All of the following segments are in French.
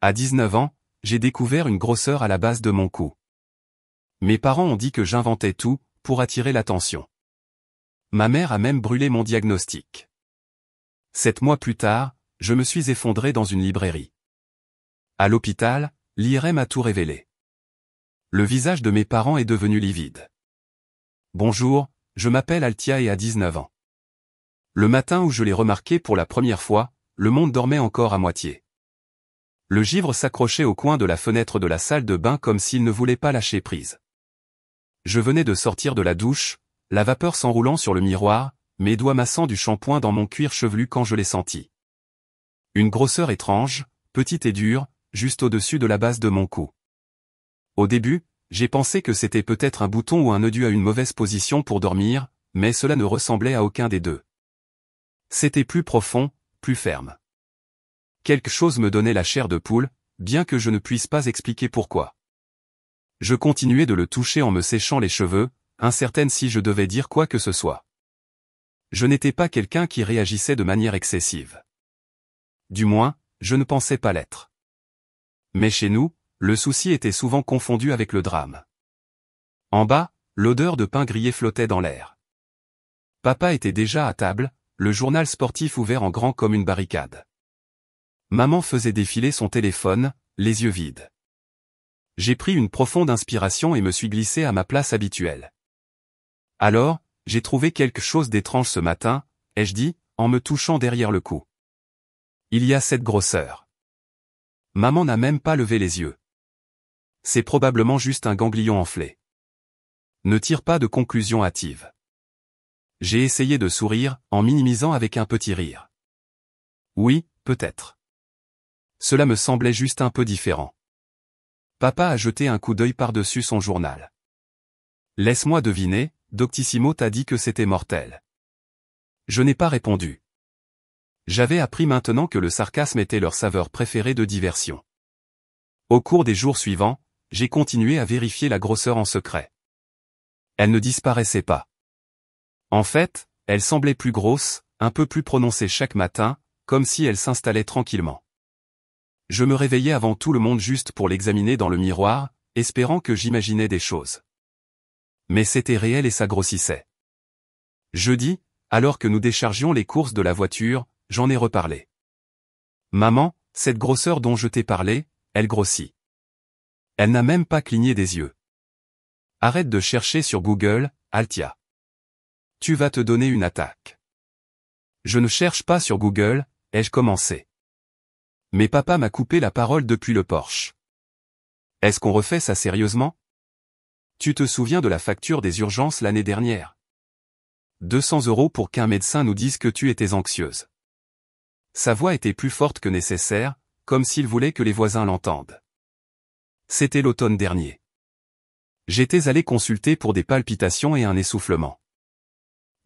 À 19 ans, j'ai découvert une grosseur à la base de mon cou. Mes parents ont dit que j'inventais tout, pour attirer l'attention. Ma mère a même brûlé mon diagnostic. 7 mois plus tard, je me suis effondré dans une librairie. À l'hôpital, l'IRM a tout révélé. Le visage de mes parents est devenu livide. Bonjour, je m'appelle Altia et à 19 ans. Le matin où je l'ai remarqué pour la première fois, le monde dormait encore à moitié. Le givre s'accrochait au coin de la fenêtre de la salle de bain comme s'il ne voulait pas lâcher prise. Je venais de sortir de la douche, la vapeur s'enroulant sur le miroir, mes doigts massant du shampoing dans mon cuir chevelu quand je l'ai senti. Une grosseur étrange, petite et dure, juste au-dessus de la base de mon cou. Au début, j'ai pensé que c'était peut-être un bouton ou un nœud dû à une mauvaise position pour dormir, mais cela ne ressemblait à aucun des deux. C'était plus profond, plus ferme. Quelque chose me donnait la chair de poule, bien que je ne puisse pas expliquer pourquoi. Je continuais de le toucher en me séchant les cheveux, incertaine si je devais dire quoi que ce soit. Je n'étais pas quelqu'un qui réagissait de manière excessive. Du moins, je ne pensais pas l'être. Mais chez nous, le souci était souvent confondu avec le drame. En bas, l'odeur de pain grillé flottait dans l'air. Papa était déjà à table, le journal sportif ouvert en grand comme une barricade. Maman faisait défiler son téléphone, les yeux vides. J'ai pris une profonde inspiration et me suis glissé à ma place habituelle. Alors, j'ai trouvé quelque chose d'étrange ce matin, ai-je dit, en me touchant derrière le cou. Il y a cette grosseur. Maman n'a même pas levé les yeux. C'est probablement juste un ganglion enflé. Ne tire pas de conclusion hâtive. J'ai essayé de sourire, en minimisant avec un petit rire. Oui, peut-être. Cela me semblait juste un peu différent. Papa a jeté un coup d'œil par-dessus son journal. Laisse-moi deviner, Doctissimo t'a dit que c'était mortel. Je n'ai pas répondu. J'avais appris maintenant que le sarcasme était leur saveur préférée de diversion. Au cours des jours suivants, j'ai continué à vérifier la grosseur en secret. Elle ne disparaissait pas. En fait, elle semblait plus grosse, un peu plus prononcée chaque matin, comme si elle s'installait tranquillement. Je me réveillais avant tout le monde juste pour l'examiner dans le miroir, espérant que j'imaginais des choses. Mais c'était réel et ça grossissait. Jeudi, alors que nous déchargions les courses de la voiture, j'en ai reparlé. Maman, cette grosseur dont je t'ai parlé, elle grossit. Elle n'a même pas cligné des yeux. Arrête de chercher sur Google, Altia. Tu vas te donner une attaque. Je ne cherche pas sur Google, ai-je commencé. Mais papa m'a coupé la parole depuis le porche. Est-ce qu'on refait ça sérieusement? Tu te souviens de la facture des urgences l'année dernière? 200 € pour qu'un médecin nous dise que tu étais anxieuse. Sa voix était plus forte que nécessaire, comme s'il voulait que les voisins l'entendent. C'était l'automne dernier. J'étais allé consulter pour des palpitations et un essoufflement.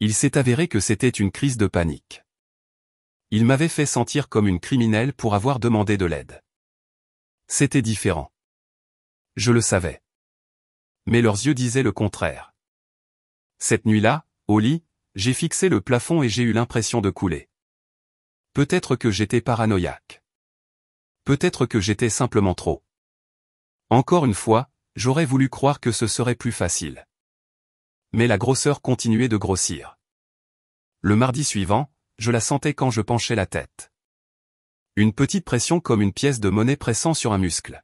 Il s'est avéré que c'était une crise de panique. Il m'avait fait sentir comme une criminelle pour avoir demandé de l'aide. C'était différent. Je le savais. Mais leurs yeux disaient le contraire. Cette nuit-là, au lit, j'ai fixé le plafond et j'ai eu l'impression de couler. Peut-être que j'étais paranoïaque. Peut-être que j'étais simplement trop. Encore une fois, j'aurais voulu croire que ce serait plus facile. Mais la grosseur continuait de grossir. Le mardi suivant, je la sentais quand je penchais la tête. Une petite pression comme une pièce de monnaie pressant sur un muscle.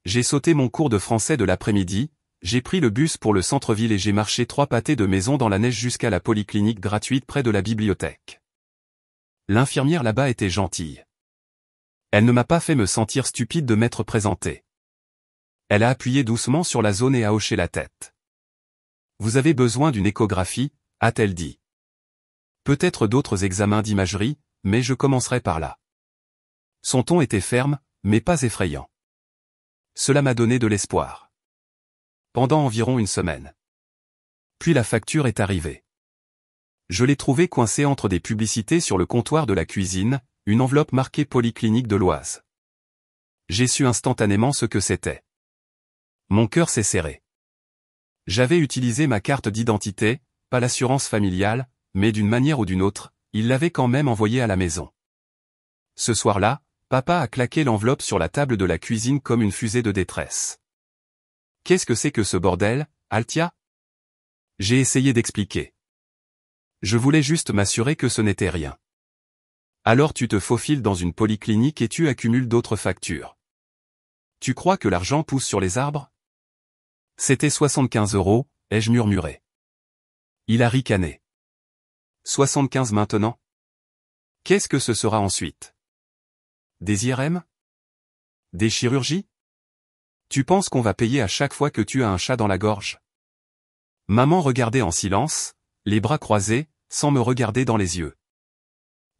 J'ai sauté mon cours de français de l'après-midi, j'ai pris le bus pour le centre-ville et j'ai marché 3 pâtés de maison dans la neige jusqu'à la polyclinique gratuite près de la bibliothèque. L'infirmière là-bas était gentille. Elle ne m'a pas fait me sentir stupide de m'être présenté. Elle a appuyé doucement sur la zone et a hoché la tête. Vous avez besoin d'une échographie, a-t-elle dit. Peut-être d'autres examens d'imagerie, mais je commencerai par là. Son ton était ferme, mais pas effrayant. Cela m'a donné de l'espoir. Pendant environ une semaine. Puis la facture est arrivée. Je l'ai trouvée coincée entre des publicités sur le comptoir de la cuisine, une enveloppe marquée Polyclinique de l'Oise. J'ai su instantanément ce que c'était. Mon cœur s'est serré. J'avais utilisé ma carte d'identité, pas l'assurance familiale, mais d'une manière ou d'une autre, il l'avait quand même envoyée à la maison. Ce soir-là, Papa a claqué l'enveloppe sur la table de la cuisine comme une fusée de détresse. Qu'est-ce que c'est que ce bordel, Altia? J'ai essayé d'expliquer. Je voulais juste m'assurer que ce n'était rien. Alors tu te faufiles dans une polyclinique et tu accumules d'autres factures. Tu crois que l'argent pousse sur les arbres? C'était 75 €, ai-je murmuré. Il a ricané. 75 maintenant? Qu'est-ce que ce sera ensuite? Des IRM? Des chirurgies? Tu penses qu'on va payer à chaque fois que tu as un chat dans la gorge? Maman regardait en silence, les bras croisés, sans me regarder dans les yeux.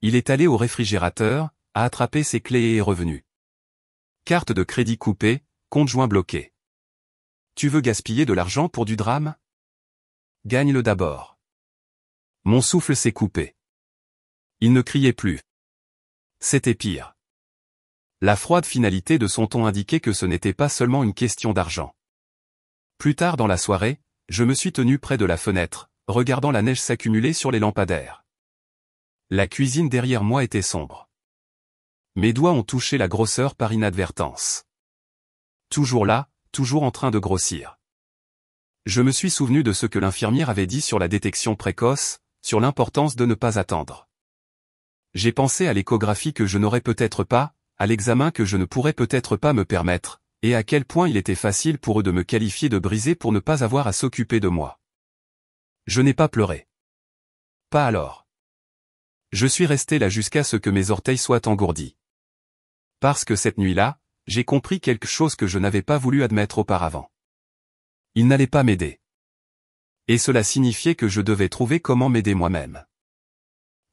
Il est allé au réfrigérateur, a attrapé ses clés et est revenu. Carte de crédit coupée, compte joint bloqué. Tu veux gaspiller de l'argent pour du drame? Gagne-le d'abord. Mon souffle s'est coupé. Il ne criait plus. C'était pire. La froide finalité de son ton indiquait que ce n'était pas seulement une question d'argent. Plus tard dans la soirée, je me suis tenu près de la fenêtre, regardant la neige s'accumuler sur les lampadaires. La cuisine derrière moi était sombre. Mes doigts ont touché la grosseur par inadvertance. Toujours là, toujours en train de grossir. Je me suis souvenu de ce que l'infirmière avait dit sur la détection précoce, sur l'importance de ne pas attendre. J'ai pensé à l'échographie que je n'aurais peut-être pas, à l'examen que je ne pourrais peut-être pas me permettre, et à quel point il était facile pour eux de me qualifier de brisé pour ne pas avoir à s'occuper de moi. Je n'ai pas pleuré. Pas alors. Je suis resté là jusqu'à ce que mes orteils soient engourdis. Parce que cette nuit-là, j'ai compris quelque chose que je n'avais pas voulu admettre auparavant. Il n'allait pas m'aider. Et cela signifiait que je devais trouver comment m'aider moi-même.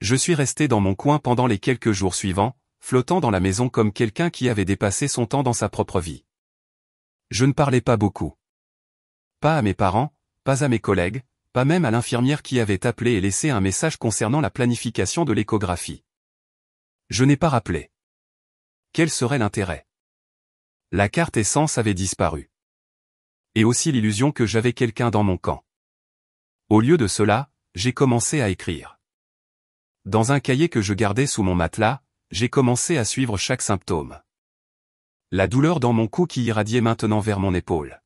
Je suis resté dans mon coin pendant les quelques jours suivants, flottant dans la maison comme quelqu'un qui avait dépassé son temps dans sa propre vie. Je ne parlais pas beaucoup. Pas à mes parents, pas à mes collègues, pas même à l'infirmière qui avait appelé et laissé un message concernant la planification de l'échographie. Je n'ai pas rappelé. Quel serait l'intérêt? La carte essence avait disparu. Et aussi l'illusion que j'avais quelqu'un dans mon camp. Au lieu de cela, j'ai commencé à écrire. Dans un cahier que je gardais sous mon matelas, j'ai commencé à suivre chaque symptôme. La douleur dans mon cou qui irradiait maintenant vers mon épaule.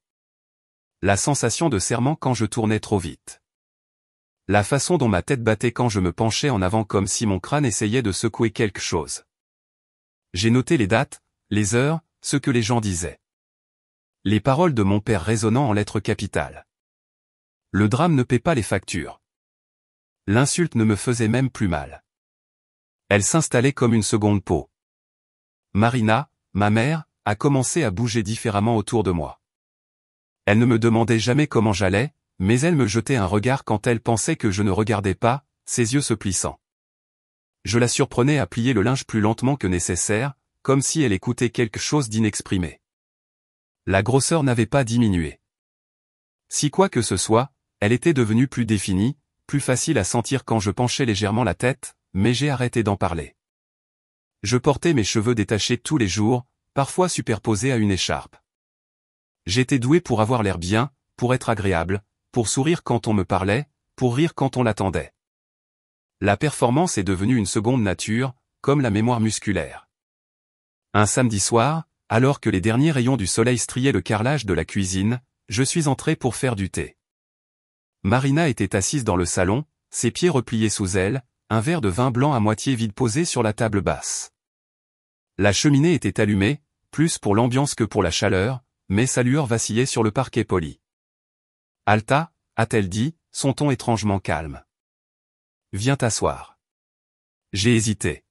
La sensation de serrement quand je tournais trop vite. La façon dont ma tête battait quand je me penchais en avant comme si mon crâne essayait de secouer quelque chose. J'ai noté les dates, les heures, ce que les gens disaient. Les paroles de mon père résonnant en lettres capitales. Le drame ne paie pas les factures. L'insulte ne me faisait même plus mal. Elle s'installait comme une seconde peau. Marina, ma mère, a commencé à bouger différemment autour de moi. Elle ne me demandait jamais comment j'allais, mais elle me jetait un regard quand elle pensait que je ne regardais pas, ses yeux se plissant. Je la surprenais à plier le linge plus lentement que nécessaire, comme si elle écoutait quelque chose d'inexprimé. La grosseur n'avait pas diminué. Si quoi que ce soit, elle était devenue plus définie, plus facile à sentir quand je penchais légèrement la tête, mais j'ai arrêté d'en parler. Je portais mes cheveux détachés tous les jours, parfois superposés à une écharpe. J'étais doué pour avoir l'air bien, pour être agréable, pour sourire quand on me parlait, pour rire quand on l'attendait. La performance est devenue une seconde nature, comme la mémoire musculaire. Un samedi soir, alors que les derniers rayons du soleil striaient le carrelage de la cuisine, je suis entré pour faire du thé. Marina était assise dans le salon, ses pieds repliés sous elle, un verre de vin blanc à moitié vide posé sur la table basse. La cheminée était allumée, plus pour l'ambiance que pour la chaleur, mais sa lueur vacillait sur le parquet poli. « Alta » a-t-elle dit, son ton étrangement calme. « Viens t'asseoir. » J'ai hésité.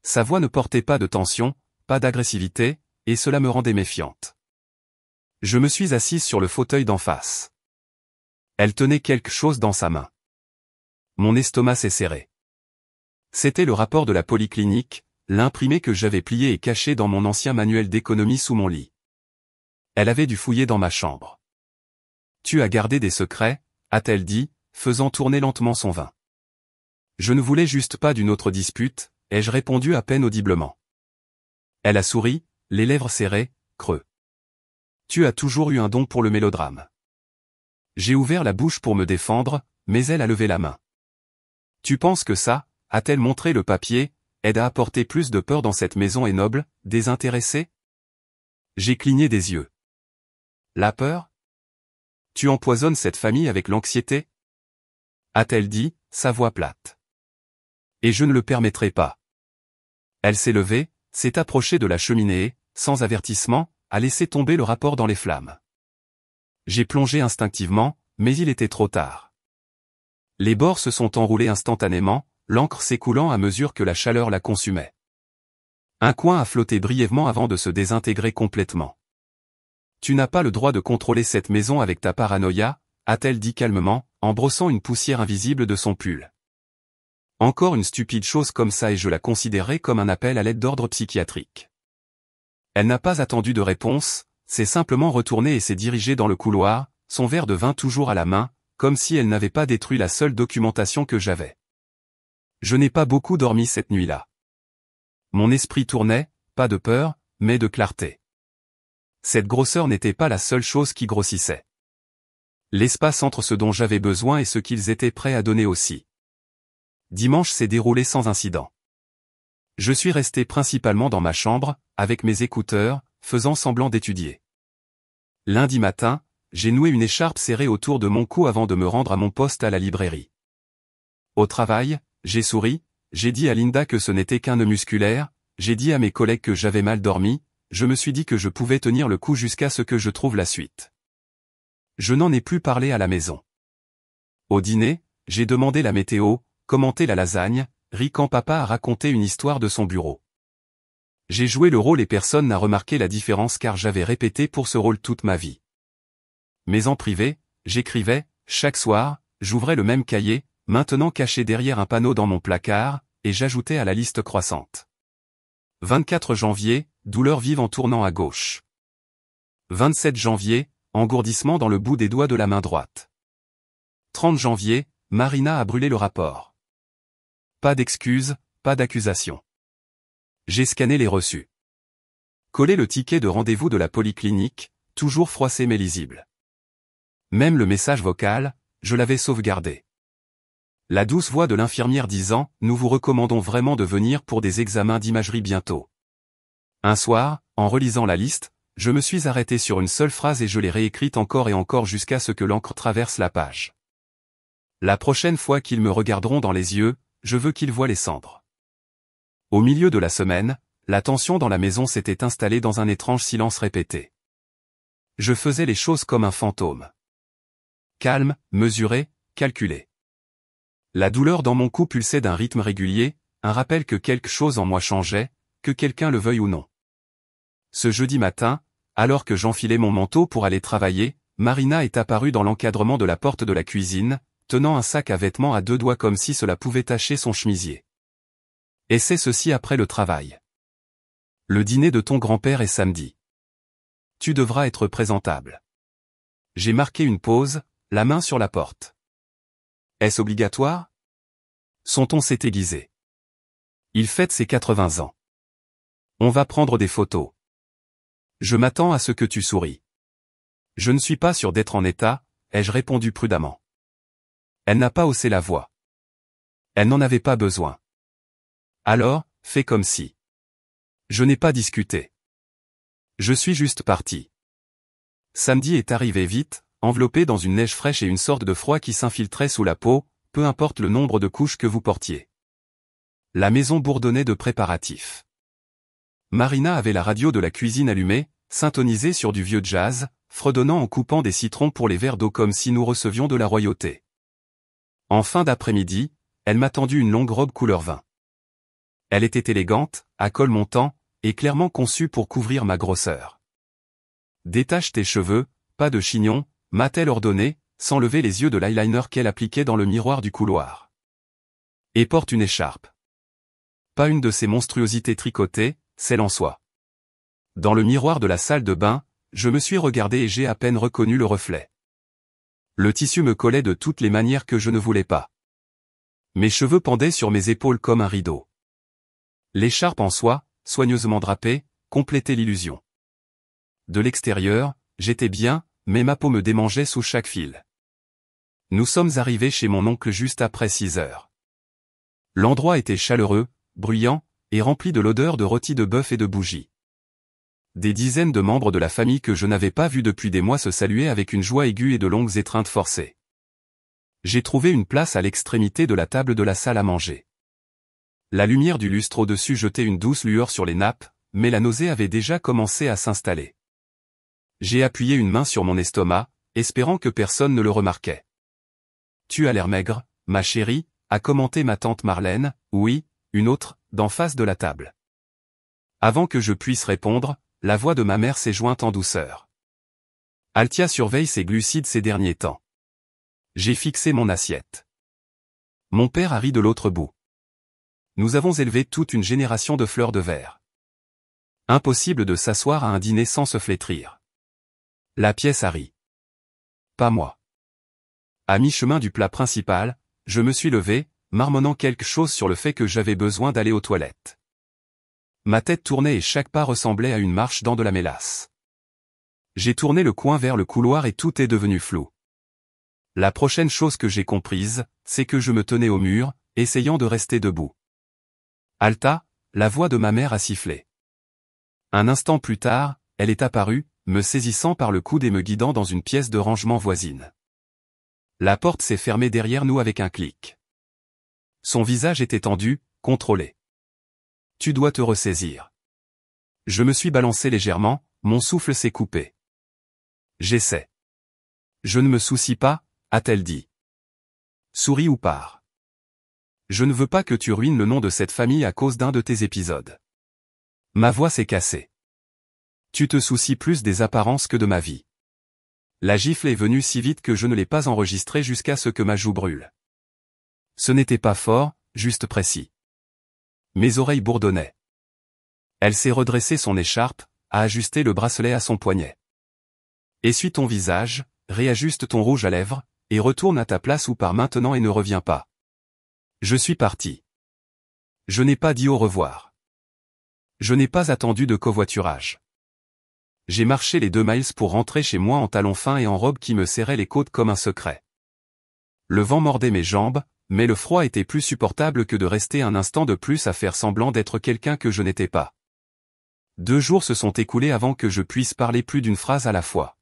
Sa voix ne portait pas de tension, pas d'agressivité, et cela me rendait méfiante. Je me suis assise sur le fauteuil d'en face. Elle tenait quelque chose dans sa main. Mon estomac s'est serré. C'était le rapport de la polyclinique, l'imprimé que j'avais plié et caché dans mon ancien manuel d'économie sous mon lit. Elle avait dû fouiller dans ma chambre. « Tu as gardé des secrets ?» a-t-elle dit, faisant tourner lentement son vin. Je ne voulais juste pas d'une autre dispute, ai-je répondu à peine audiblement. Elle a souri, les lèvres serrées, creux. « Tu as toujours eu un don pour le mélodrame. » J'ai ouvert la bouche pour me défendre, mais elle a levé la main. « Tu penses que ça ?» a-t-elle montré le papier, aide à apporter plus de peur dans cette maison est noble, désintéressée? J'ai cligné des yeux. La peur? Tu empoisonnes cette famille avec l'anxiété? A-t-elle dit, sa voix plate. Et je ne le permettrai pas. Elle s'est levée, s'est approchée de la cheminée et, sans avertissement, a laissé tomber le rapport dans les flammes. J'ai plongé instinctivement, mais il était trop tard. Les bords se sont enroulés instantanément, l'encre s'écoulant à mesure que la chaleur la consumait. Un coin a flotté brièvement avant de se désintégrer complètement. Tu n'as pas le droit de contrôler cette maison avec ta paranoïa, a-t-elle dit calmement, en brossant une poussière invisible de son pull. Encore une stupide chose comme ça et je la considérerais comme un appel à l'aide d'ordre psychiatrique. Elle n'a pas attendu de réponse, s'est simplement retournée et s'est dirigée dans le couloir, son verre de vin toujours à la main, comme si elle n'avait pas détruit la seule documentation que j'avais. Je n'ai pas beaucoup dormi cette nuit-là. Mon esprit tournait, pas de peur, mais de clarté. Cette grosseur n'était pas la seule chose qui grossissait. L'espace entre ce dont j'avais besoin et ce qu'ils étaient prêts à donner aussi. Dimanche s'est déroulé sans incident. Je suis resté principalement dans ma chambre, avec mes écouteurs, faisant semblant d'étudier. Lundi matin, j'ai noué une écharpe serrée autour de mon cou avant de me rendre à mon poste à la librairie. Au travail, j'ai souri, j'ai dit à Linda que ce n'était qu'un nœud musculaire, j'ai dit à mes collègues que j'avais mal dormi, je me suis dit que je pouvais tenir le coup jusqu'à ce que je trouve la suite. Je n'en ai plus parlé à la maison. Au dîner, j'ai demandé la météo, commenté la lasagne, ri quand papa a raconté une histoire de son bureau. J'ai joué le rôle et personne n'a remarqué la différence car j'avais répété pour ce rôle toute ma vie. Mais en privé, j'écrivais, chaque soir, j'ouvrais le même cahier, maintenant caché derrière un panneau dans mon placard, et j'ajoutais à la liste croissante. 24 janvier, douleur vive en tournant à gauche. 27 janvier, engourdissement dans le bout des doigts de la main droite. 30 janvier, Marina a brûlé le rapport. Pas d'excuses, pas d'accusation. J'ai scanné les reçus. Collé le ticket de rendez-vous de la polyclinique, toujours froissé mais lisible. Même le message vocal, je l'avais sauvegardé. La douce voix de l'infirmière disant « Nous vous recommandons vraiment de venir pour des examens d'imagerie bientôt ». Un soir, en relisant la liste, je me suis arrêté sur une seule phrase et je l'ai réécrite encore et encore jusqu'à ce que l'encre traverse la page. La prochaine fois qu'ils me regarderont dans les yeux, je veux qu'ils voient les cendres. Au milieu de la semaine, la tension dans la maison s'était installée dans un étrange silence répété. Je faisais les choses comme un fantôme. Calme, mesuré, calculé. La douleur dans mon cou pulsait d'un rythme régulier, un rappel que quelque chose en moi changeait, que quelqu'un le veuille ou non. Ce jeudi matin, alors que j'enfilais mon manteau pour aller travailler, Marina est apparue dans l'encadrement de la porte de la cuisine, tenant un sac à vêtements à deux doigts comme si cela pouvait tacher son chemisier. Et c'est ceci après le travail. Le dîner de ton grand-père est samedi. Tu devras être présentable. J'ai marqué une pause, la main sur la porte. Est-ce obligatoire? Son ton s'est aiguisé. Il fête ses 80 ans. On va prendre des photos. Je m'attends à ce que tu souris. Je ne suis pas sûr d'être en état, ai-je répondu prudemment. Elle n'a pas haussé la voix. Elle n'en avait pas besoin. Alors, fais comme si. Je n'ai pas discuté. Je suis juste parti. Samedi est arrivé vite, enveloppé dans une neige fraîche et une sorte de froid qui s'infiltrait sous la peau, peu importe le nombre de couches que vous portiez. La maison bourdonnait de préparatifs. Marina avait la radio de la cuisine allumée, syntonisée sur du vieux jazz, fredonnant en coupant des citrons pour les verres d'eau comme si nous recevions de la royauté. En fin d'après-midi, elle m'a tendu une longue robe couleur vin. Elle était élégante, à col montant, et clairement conçue pour couvrir ma grosseur. Détache tes cheveux, pas de chignon, m'a-t-elle ordonné, sans lever les yeux de l'eyeliner qu'elle appliquait dans le miroir du couloir. Et porte une écharpe. Pas une de ces monstruosités tricotées, celle en soie. Dans le miroir de la salle de bain, je me suis regardé et j'ai à peine reconnu le reflet. Le tissu me collait de toutes les manières que je ne voulais pas. Mes cheveux pendaient sur mes épaules comme un rideau. L'écharpe en soie, soigneusement drapée, complétait l'illusion. De l'extérieur, j'étais bien, mais ma peau me démangeait sous chaque fil. Nous sommes arrivés chez mon oncle juste après 6 heures. L'endroit était chaleureux, bruyant, et rempli de l'odeur de rôti de bœuf et de bougies. Des dizaines de membres de la famille que je n'avais pas vus depuis des mois se saluaient avec une joie aiguë et de longues étreintes forcées. J'ai trouvé une place à l'extrémité de la table de la salle à manger. La lumière du lustre au-dessus jetait une douce lueur sur les nappes, mais la nausée avait déjà commencé à s'installer. J'ai appuyé une main sur mon estomac, espérant que personne ne le remarquait. « Tu as l'air maigre, ma chérie », a commenté ma tante Marlène, oui, une autre, d'en face de la table. Avant que je puisse répondre, la voix de ma mère s'est jointe en douceur. « Altia surveille ses glucides ces derniers temps. » J'ai fixé mon assiette. Mon père a ri de l'autre bout. Nous avons élevé toute une génération de fleurs de verre. Impossible de s'asseoir à un dîner sans se flétrir. La pièce a ri. Pas moi. À mi-chemin du plat principal, je me suis levé, marmonnant quelque chose sur le fait que j'avais besoin d'aller aux toilettes. Ma tête tournait et chaque pas ressemblait à une marche dans de la mélasse. J'ai tourné le coin vers le couloir et tout est devenu flou. La prochaine chose que j'ai comprise, c'est que je me tenais au mur, essayant de rester debout. Alta, la voix de ma mère a sifflé. Un instant plus tard, elle est apparue, me saisissant par le coude et me guidant dans une pièce de rangement voisine. La porte s'est fermée derrière nous avec un clic. Son visage était tendu, contrôlé. « Tu dois te ressaisir. » Je me suis balancé légèrement, mon souffle s'est coupé. « J'essaie. »« Je ne me soucie pas, » a-t-elle dit. « Souris ou pars. Je ne veux pas que tu ruines le nom de cette famille à cause d'un de tes épisodes. » Ma voix s'est cassée. « Tu te soucies plus des apparences que de ma vie. » La gifle est venue si vite que je ne l'ai pas enregistrée jusqu'à ce que ma joue brûle. Ce n'était pas fort, juste précis. Mes oreilles bourdonnaient. Elle s'est redressée son écharpe, a ajusté le bracelet à son poignet. Essuie ton visage, réajuste ton rouge à lèvres, et retourne à ta place ou pars maintenant et ne reviens pas. Je suis parti. Je n'ai pas dit au revoir. Je n'ai pas attendu de covoiturage. J'ai marché les 2 miles pour rentrer chez moi en talons fins et en robe qui me serrait les côtes comme un secret. Le vent mordait mes jambes, mais le froid était plus supportable que de rester un instant de plus à faire semblant d'être quelqu'un que je n'étais pas. 2 jours se sont écoulés avant que je puisse parler plus d'une phrase à la fois.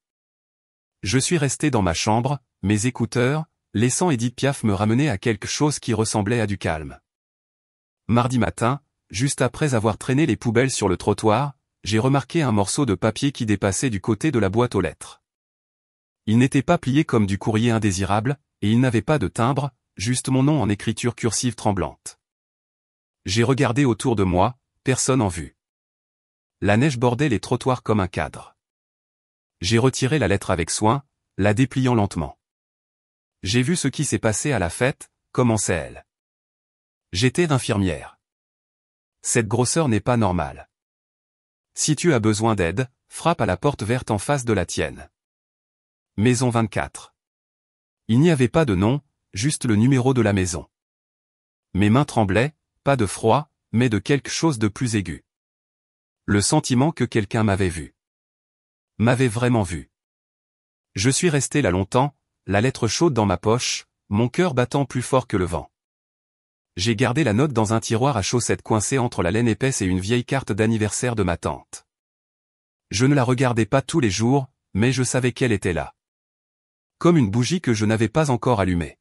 Je suis resté dans ma chambre, mes écouteurs, laissant Edith Piaf me ramener à quelque chose qui ressemblait à du calme. Mardi matin, juste après avoir traîné les poubelles sur le trottoir, j'ai remarqué un morceau de papier qui dépassait du côté de la boîte aux lettres. Il n'était pas plié comme du courrier indésirable, et il n'avait pas de timbre, juste mon nom en écriture cursive tremblante. J'ai regardé autour de moi, personne en vue. La neige bordait les trottoirs comme un cadre. J'ai retiré la lettre avec soin, la dépliant lentement. J'ai vu ce qui s'est passé à la fête, commençait elle. J'étais infirmière. Cette grosseur n'est pas normale. Si tu as besoin d'aide, frappe à la porte verte en face de la tienne. Maison 24. Il n'y avait pas de nom, juste le numéro de la maison. Mes mains tremblaient, pas de froid, mais de quelque chose de plus aigu. Le sentiment que quelqu'un m'avait vu. M'avait vraiment vu. Je suis resté là longtemps, la lettre chaude dans ma poche, mon cœur battant plus fort que le vent. J'ai gardé la note dans un tiroir à chaussettes coincé entre la laine épaisse et une vieille carte d'anniversaire de ma tante. Je ne la regardais pas tous les jours, mais je savais qu'elle était là. Comme une bougie que je n'avais pas encore allumée.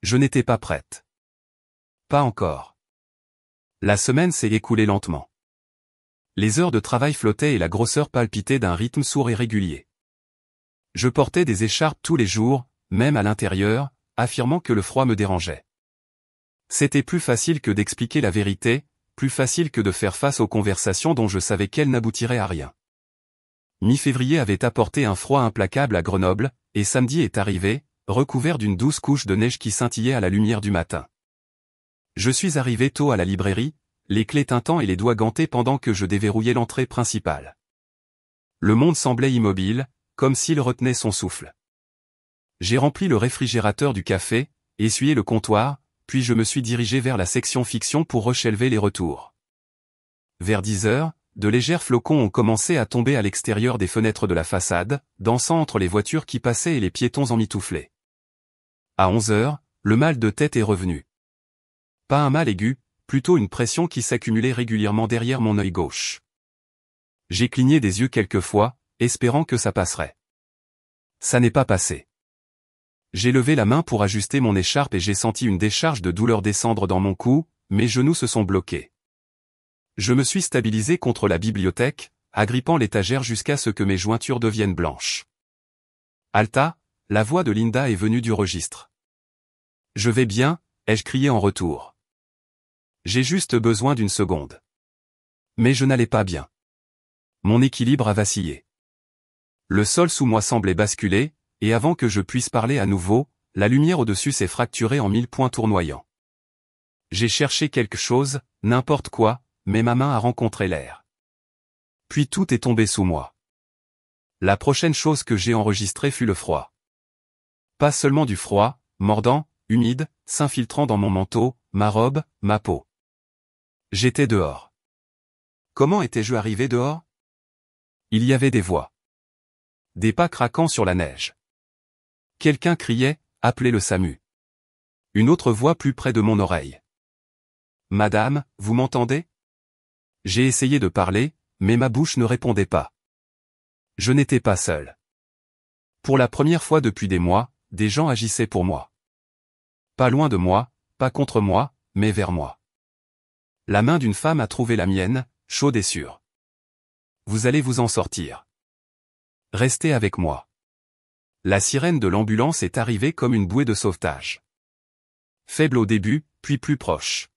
Je n'étais pas prête. Pas encore. La semaine s'est écoulée lentement. Les heures de travail flottaient et la grosseur palpitait d'un rythme sourd et régulier. Je portais des écharpes tous les jours, même à l'intérieur, affirmant que le froid me dérangeait. C'était plus facile que d'expliquer la vérité, plus facile que de faire face aux conversations dont je savais qu'elles n'aboutiraient à rien. Mi-février avait apporté un froid implacable à Grenoble, et samedi est arrivé, recouvert d'une douce couche de neige qui scintillait à la lumière du matin. Je suis arrivé tôt à la librairie, les clés tintant et les doigts gantés pendant que je déverrouillais l'entrée principale. Le monde semblait immobile, comme s'il retenait son souffle. J'ai rempli le réfrigérateur du café, essuyé le comptoir, puis je me suis dirigé vers la section fiction pour rechelver les retours. Vers 10 heures, de légers flocons ont commencé à tomber à l'extérieur des fenêtres de la façade, dansant entre les voitures qui passaient et les piétons emmitouflés. À 11 heures, le mal de tête est revenu. Pas un mal aigu, plutôt une pression qui s'accumulait régulièrement derrière mon œil gauche. J'ai cligné des yeux quelques fois, espérant que ça passerait. Ça n'est pas passé. J'ai levé la main pour ajuster mon écharpe et j'ai senti une décharge de douleur descendre dans mon cou, mes genoux se sont bloqués. Je me suis stabilisé contre la bibliothèque, agrippant l'étagère jusqu'à ce que mes jointures deviennent blanches. Alta, la voix de Linda est venue du registre. Je vais bien, ai-je crié en retour. J'ai juste besoin d'une seconde. Mais je n'allais pas bien. Mon équilibre a vacillé. Le sol sous moi semblait basculer, et avant que je puisse parler à nouveau, la lumière au-dessus s'est fracturée en 1000 points tournoyants. J'ai cherché quelque chose, n'importe quoi, mais ma main a rencontré l'air. Puis tout est tombé sous moi. La prochaine chose que j'ai enregistrée fut le froid. Pas seulement du froid, mordant, humide, s'infiltrant dans mon manteau, ma robe, ma peau. J'étais dehors. Comment étais-je arrivé dehors? Il y avait des voix. Des pas craquant sur la neige. Quelqu'un criait, appelait le SAMU. Une autre voix plus près de mon oreille. Madame, vous m'entendez? J'ai essayé de parler, mais ma bouche ne répondait pas. Je n'étais pas seul. Pour la première fois depuis des mois, des gens agissaient pour moi. Pas loin de moi, pas contre moi, mais vers moi. La main d'une femme a trouvé la mienne, chaude et sûre. Vous allez vous en sortir. Restez avec moi. La sirène de l'ambulance est arrivée comme une bouée de sauvetage. Faible au début, puis plus proche.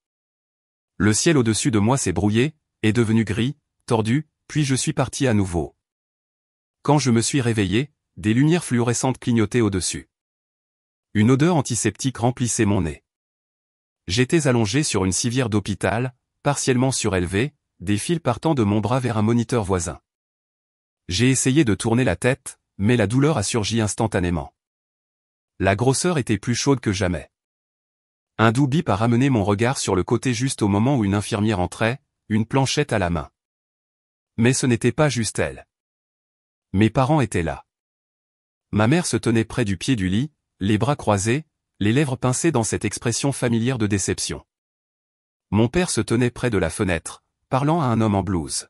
Le ciel au-dessus de moi s'est brouillé, est devenu gris, tordu, puis je suis parti à nouveau. Quand je me suis réveillé, des lumières fluorescentes clignotaient au-dessus. Une odeur antiseptique remplissait mon nez. J'étais allongé sur une civière d'hôpital, partiellement surélevée, des fils partant de mon bras vers un moniteur voisin. J'ai essayé de tourner la tête, mais la douleur a surgi instantanément. La grosseur était plus chaude que jamais. Un doux bip a ramené mon regard sur le côté juste au moment où une infirmière entrait, une planchette à la main. Mais ce n'était pas juste elle. Mes parents étaient là. Ma mère se tenait près du pied du lit, les bras croisés, les lèvres pincées dans cette expression familière de déception. Mon père se tenait près de la fenêtre, parlant à un homme en blouse.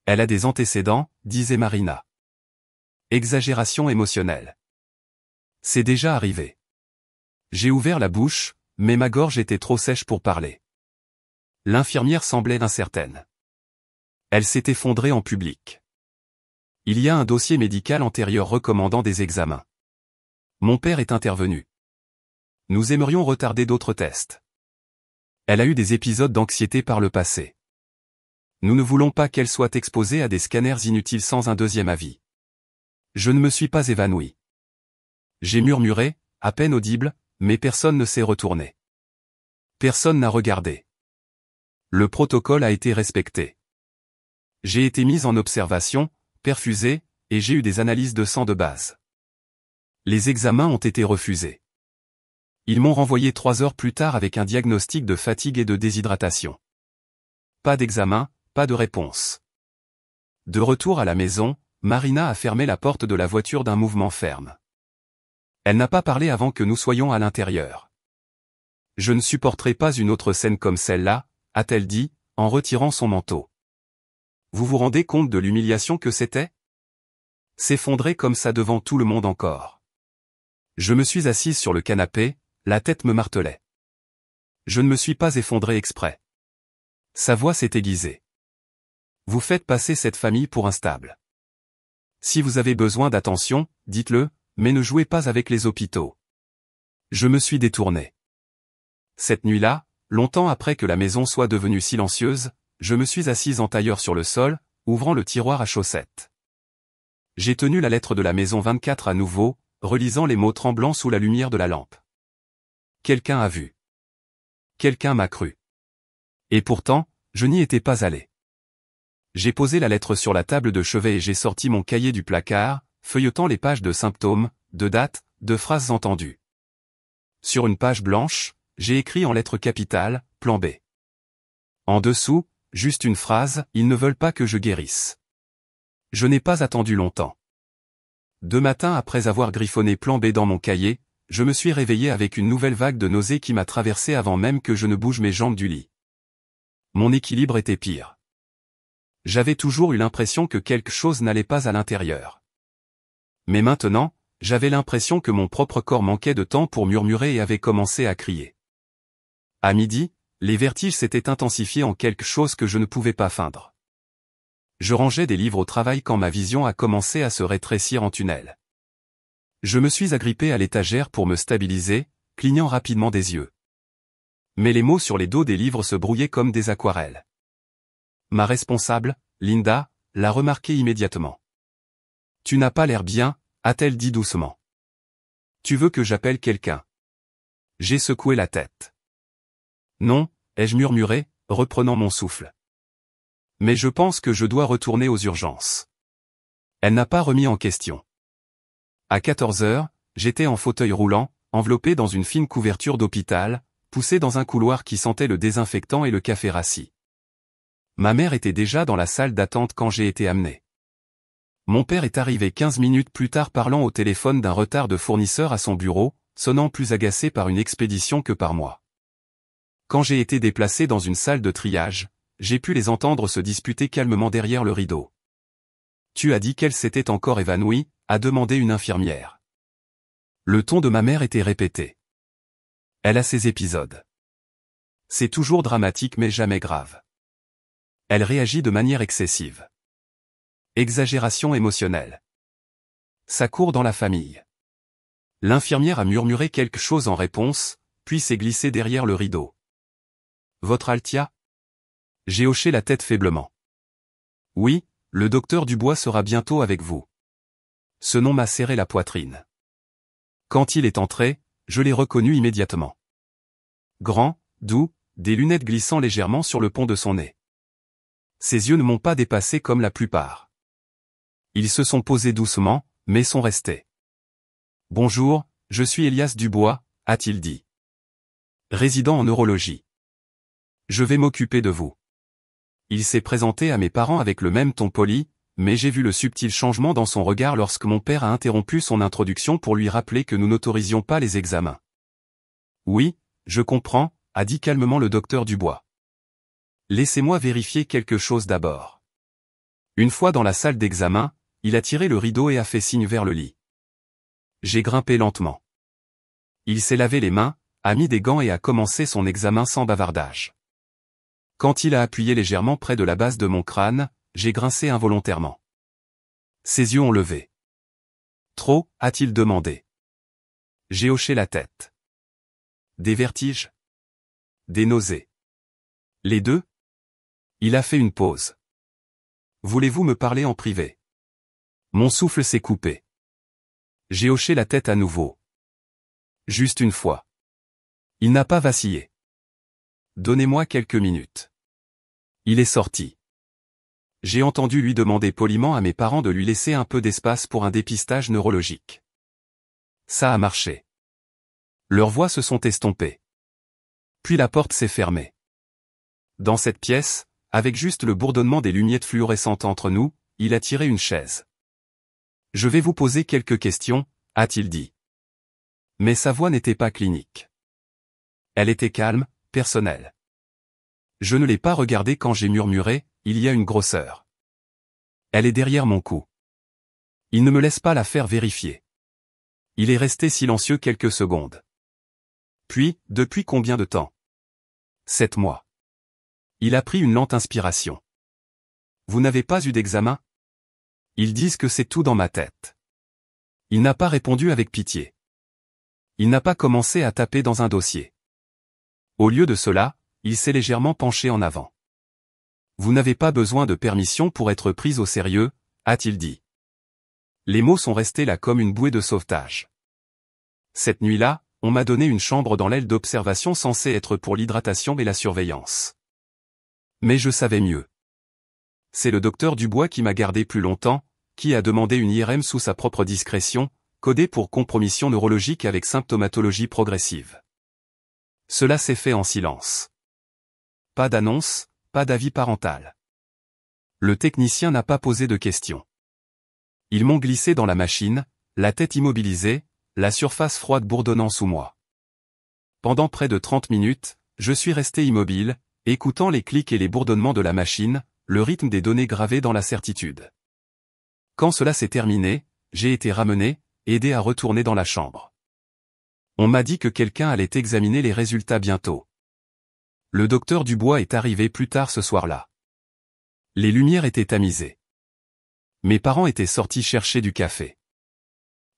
Elle a des antécédents, disait Marina. Exagération émotionnelle. C'est déjà arrivé. J'ai ouvert la bouche, mais ma gorge était trop sèche pour parler. L'infirmière semblait incertaine. Elle s'est effondrée en public. Il y a un dossier médical antérieur recommandant des examens. Mon père est intervenu. Nous aimerions retarder d'autres tests. Elle a eu des épisodes d'anxiété par le passé. Nous ne voulons pas qu'elle soit exposée à des scanners inutiles sans un deuxième avis. Je ne me suis pas évanoui. J'ai murmuré, à peine audible, mais personne ne s'est retourné. Personne n'a regardé. Le protocole a été respecté. J'ai été mise en observation, perfusée, et j'ai eu des analyses de sang de base. Les examens ont été refusés. Ils m'ont renvoyé 3 heures plus tard avec un diagnostic de fatigue et de déshydratation. Pas d'examen, pas de réponse. De retour à la maison, Marina a fermé la porte de la voiture d'un mouvement ferme. Elle n'a pas parlé avant que nous soyons à l'intérieur. Je ne supporterai pas une autre scène comme celle-là, a-t-elle dit, en retirant son manteau. Vous vous rendez compte de l'humiliation que c'était? S'effondrer comme ça devant tout le monde encore. Je me suis assise sur le canapé, la tête me martelait. Je ne me suis pas effondré exprès. Sa voix s'est aiguisée. Vous faites passer cette famille pour instable. Si vous avez besoin d'attention, dites-le, mais ne jouez pas avec les hôpitaux. Je me suis détourné. Cette nuit-là, longtemps après que la maison soit devenue silencieuse, je me suis assise en tailleur sur le sol, ouvrant le tiroir à chaussettes. J'ai tenu la lettre de la maison 24 à nouveau, relisant les mots tremblants sous la lumière de la lampe. Quelqu'un a vu. Quelqu'un m'a cru. Et pourtant, je n'y étais pas allé. J'ai posé la lettre sur la table de chevet et j'ai sorti mon cahier du placard, feuilletant les pages de symptômes, de dates, de phrases entendues. Sur une page blanche, j'ai écrit en lettres capitales, plan B. En dessous, juste une phrase, ils ne veulent pas que je guérisse. Je n'ai pas attendu longtemps. 2 matins après avoir griffonné plan B dans mon cahier, je me suis réveillé avec une nouvelle vague de nausées qui m'a traversé avant même que je ne bouge mes jambes du lit. Mon équilibre était pire. J'avais toujours eu l'impression que quelque chose n'allait pas à l'intérieur. Mais maintenant, j'avais l'impression que mon propre corps manquait de temps pour murmurer et avait commencé à crier. À midi, les vertiges s'étaient intensifiés en quelque chose que je ne pouvais pas feindre. Je rangeais des livres au travail quand ma vision a commencé à se rétrécir en tunnel. Je me suis agrippé à l'étagère pour me stabiliser, clignant rapidement des yeux. Mais les mots sur les dos des livres se brouillaient comme des aquarelles. Ma responsable, Linda, l'a remarqué immédiatement. « Tu n'as pas l'air bien », a-t-elle dit doucement. « Tu veux que j'appelle quelqu'un ?» J'ai secoué la tête. « Non », ai-je murmuré, reprenant mon souffle. « Mais je pense que je dois retourner aux urgences. » Elle n'a pas remis en question. À 14 heures, j'étais en fauteuil roulant, enveloppé dans une fine couverture d'hôpital, poussé dans un couloir qui sentait le désinfectant et le café rassis. Ma mère était déjà dans la salle d'attente quand j'ai été amené. Mon père est arrivé 15 minutes plus tard parlant au téléphone d'un retard de fournisseur à son bureau, sonnant plus agacé par une expédition que par moi. Quand j'ai été déplacé dans une salle de triage, j'ai pu les entendre se disputer calmement derrière le rideau. « Tu as dit qu'elle s'était encore évanouie ?» a demandé une infirmière. Le ton de ma mère était répété. Elle a ses épisodes. C'est toujours dramatique mais jamais grave. Elle réagit de manière excessive. Exagération émotionnelle. Ça court dans la famille. L'infirmière a murmuré quelque chose en réponse, puis s'est glissée derrière le rideau. Votre Altia ? J'ai hoché la tête faiblement. Oui, le docteur Dubois sera bientôt avec vous. Ce nom m'a serré la poitrine. Quand il est entré, je l'ai reconnu immédiatement. Grand, doux, des lunettes glissant légèrement sur le pont de son nez. Ses yeux ne m'ont pas dépassé comme la plupart. Ils se sont posés doucement, mais sont restés. « Bonjour, je suis Elias Dubois », a-t-il dit. Résident en neurologie. Je vais m'occuper de vous. Il s'est présenté à mes parents avec le même ton poli, mais j'ai vu le subtil changement dans son regard lorsque mon père a interrompu son introduction pour lui rappeler que nous n'autorisions pas les examens. « Oui, je comprends », a dit calmement le docteur Dubois. « Laissez-moi vérifier quelque chose d'abord. » Une fois dans la salle d'examen, il a tiré le rideau et a fait signe vers le lit. J'ai grimpé lentement. Il s'est lavé les mains, a mis des gants et a commencé son examen sans bavardage. Quand il a appuyé légèrement près de la base de mon crâne, j'ai grincé involontairement. Ses yeux ont levé. « Trop ?» a-t-il demandé. J'ai hoché la tête. Des vertiges ? Des nausées. Les deux ? Il a fait une pause. Voulez-vous me parler en privé ? Mon souffle s'est coupé. J'ai hoché la tête à nouveau. Juste une fois. Il n'a pas vacillé. Donnez-moi quelques minutes. Il est sorti. J'ai entendu lui demander poliment à mes parents de lui laisser un peu d'espace pour un dépistage neurologique. Ça a marché. Leurs voix se sont estompées. Puis la porte s'est fermée. Dans cette pièce, avec juste le bourdonnement des lumières fluorescentes entre nous, il a tiré une chaise. « Je vais vous poser quelques questions », a-t-il dit. Mais sa voix n'était pas clinique. Elle était calme, personnelle. Je ne l'ai pas regardée quand j'ai murmuré, « Il y a une grosseur. » Elle est derrière mon cou. Il ne me laisse pas la faire vérifier. Il est resté silencieux quelques secondes. Puis, depuis combien de temps ? 7 mois. Il a pris une lente inspiration. Vous n'avez pas eu d'examen ? Ils disent que c'est tout dans ma tête. Il n'a pas répondu avec pitié. Il n'a pas commencé à taper dans un dossier. Au lieu de cela, il s'est légèrement penché en avant. Vous n'avez pas besoin de permission pour être prise au sérieux, a-t-il dit. Les mots sont restés là comme une bouée de sauvetage. Cette nuit-là, on m'a donné une chambre dans l'aile d'observation censée être pour l'hydratation et la surveillance. Mais je savais mieux. C'est le docteur Dubois qui m'a gardé plus longtemps, qui a demandé une IRM sous sa propre discrétion, codée pour compromission neurologique avec symptomatologie progressive. Cela s'est fait en silence. Pas d'annonce, pas d'avis parental. Le technicien n'a pas posé de questions. Ils m'ont glissé dans la machine, la tête immobilisée, la surface froide bourdonnant sous moi. Pendant près de 30 minutes, je suis resté immobile, écoutant les clics et les bourdonnements de la machine, le rythme des données gravées dans la certitude. Quand cela s'est terminé, j'ai été ramené, aidé à retourner dans la chambre. On m'a dit que quelqu'un allait examiner les résultats bientôt. Le docteur Dubois est arrivé plus tard ce soir-là. Les lumières étaient tamisées. Mes parents étaient sortis chercher du café.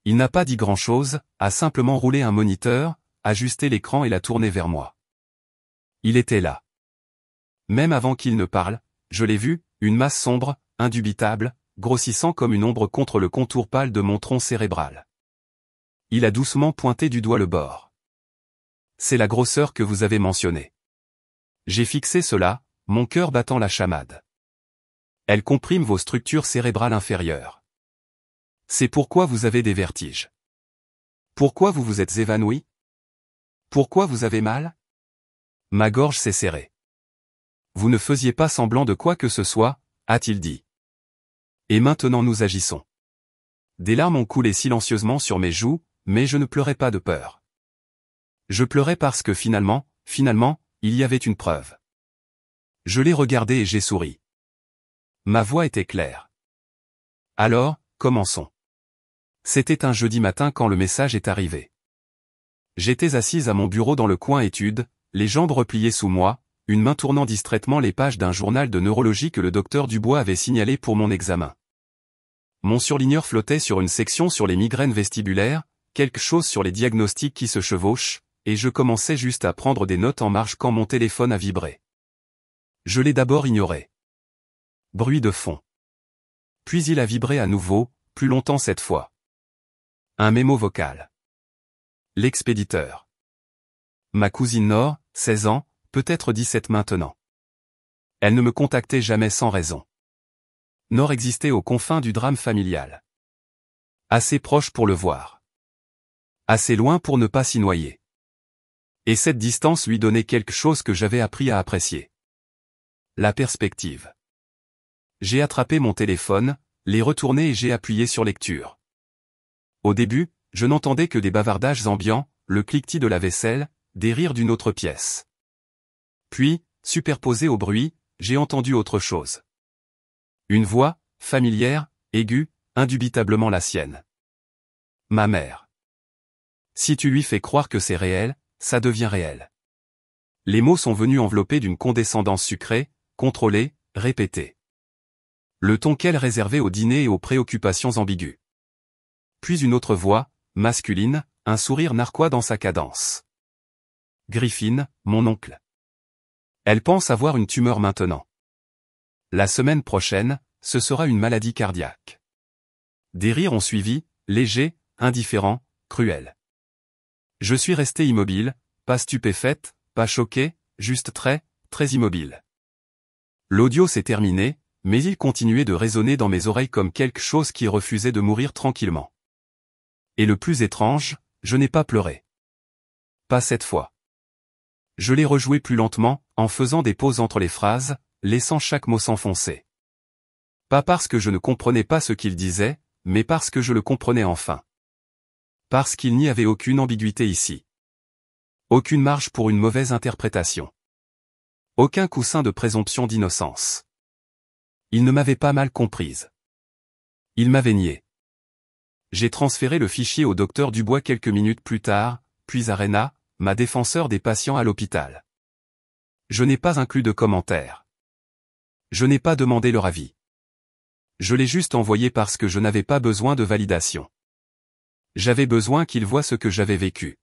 Il n'a pas dit grand-chose, a simplement roulé un moniteur, ajusté l'écran et l'a tourné vers moi. Il était là. Même avant qu'il ne parle, je l'ai vu, une masse sombre, indubitable, grossissant comme une ombre contre le contour pâle de mon tronc cérébral. Il a doucement pointé du doigt le bord. C'est la grosseur que vous avez mentionnée. J'ai fixé cela, mon cœur battant la chamade. Elle comprime vos structures cérébrales inférieures. C'est pourquoi vous avez des vertiges. Pourquoi vous vous êtes évanoui? Pourquoi vous avez mal? Ma gorge s'est serrée. Vous ne faisiez pas semblant de quoi que ce soit, a-t-il dit. Et maintenant nous agissons. Des larmes ont coulé silencieusement sur mes joues, mais je ne pleurais pas de peur. Je pleurais parce que finalement, il y avait une preuve. Je l'ai regardé et j'ai souri. Ma voix était claire. Alors, commençons. C'était un jeudi matin quand le message est arrivé. J'étais assise à mon bureau dans le coin études, les jambes repliées sous moi, une main tournant distraitement les pages d'un journal de neurologie que le docteur Dubois avait signalé pour mon examen. Mon surligneur flottait sur une section sur les migraines vestibulaires, quelque chose sur les diagnostics qui se chevauchent, et je commençais juste à prendre des notes en marche quand mon téléphone a vibré. Je l'ai d'abord ignoré. Bruit de fond. Puis il a vibré à nouveau, plus longtemps cette fois. Un mémo vocal. L'expéditeur. Ma cousine Nord, 16 ans, peut-être 17 maintenant. Elle ne me contactait jamais sans raison. Nord existait aux confins du drame familial. Assez proche pour le voir. Assez loin pour ne pas s'y noyer. Et cette distance lui donnait quelque chose que j'avais appris à apprécier. La perspective. J'ai attrapé mon téléphone, l'ai retourné et j'ai appuyé sur lecture. Au début, je n'entendais que des bavardages ambiants, le cliquetis de la vaisselle, des rires d'une autre pièce. Puis, superposé au bruit, j'ai entendu autre chose. Une voix, familière, aiguë, indubitablement la sienne. Ma mère. Si tu lui fais croire que c'est réel, ça devient réel. Les mots sont venus enveloppés d'une condescendance sucrée, contrôlée, répétée. Le ton qu'elle réservait au dîner et aux préoccupations ambiguës. Puis une autre voix, masculine, un sourire narquois dans sa cadence. Griffin, mon oncle. Elle pense avoir une tumeur maintenant. La semaine prochaine, ce sera une maladie cardiaque. Des rires ont suivi, légers, indifférents, cruels. Je suis resté immobile, pas stupéfaite, pas choqué, juste très immobile. L'audio s'est terminé, mais il continuait de résonner dans mes oreilles comme quelque chose qui refusait de mourir tranquillement. Et le plus étrange, je n'ai pas pleuré. Pas cette fois. Je l'ai rejoué plus lentement, en faisant des pauses entre les phrases, laissant chaque mot s'enfoncer. Pas parce que je ne comprenais pas ce qu'il disait, mais parce que je le comprenais enfin. Parce qu'il n'y avait aucune ambiguïté ici. Aucune marge pour une mauvaise interprétation. Aucun coussin de présomption d'innocence. Il ne m'avait pas mal comprise. Il m'avait nié. J'ai transféré le fichier au docteur Dubois quelques minutes plus tard, puis à Rena, ma défenseur des patients à l'hôpital. Je n'ai pas inclus de commentaires. Je n'ai pas demandé leur avis. Je l'ai juste envoyé parce que je n'avais pas besoin de validation. J'avais besoin qu'ils voient ce que j'avais vécu.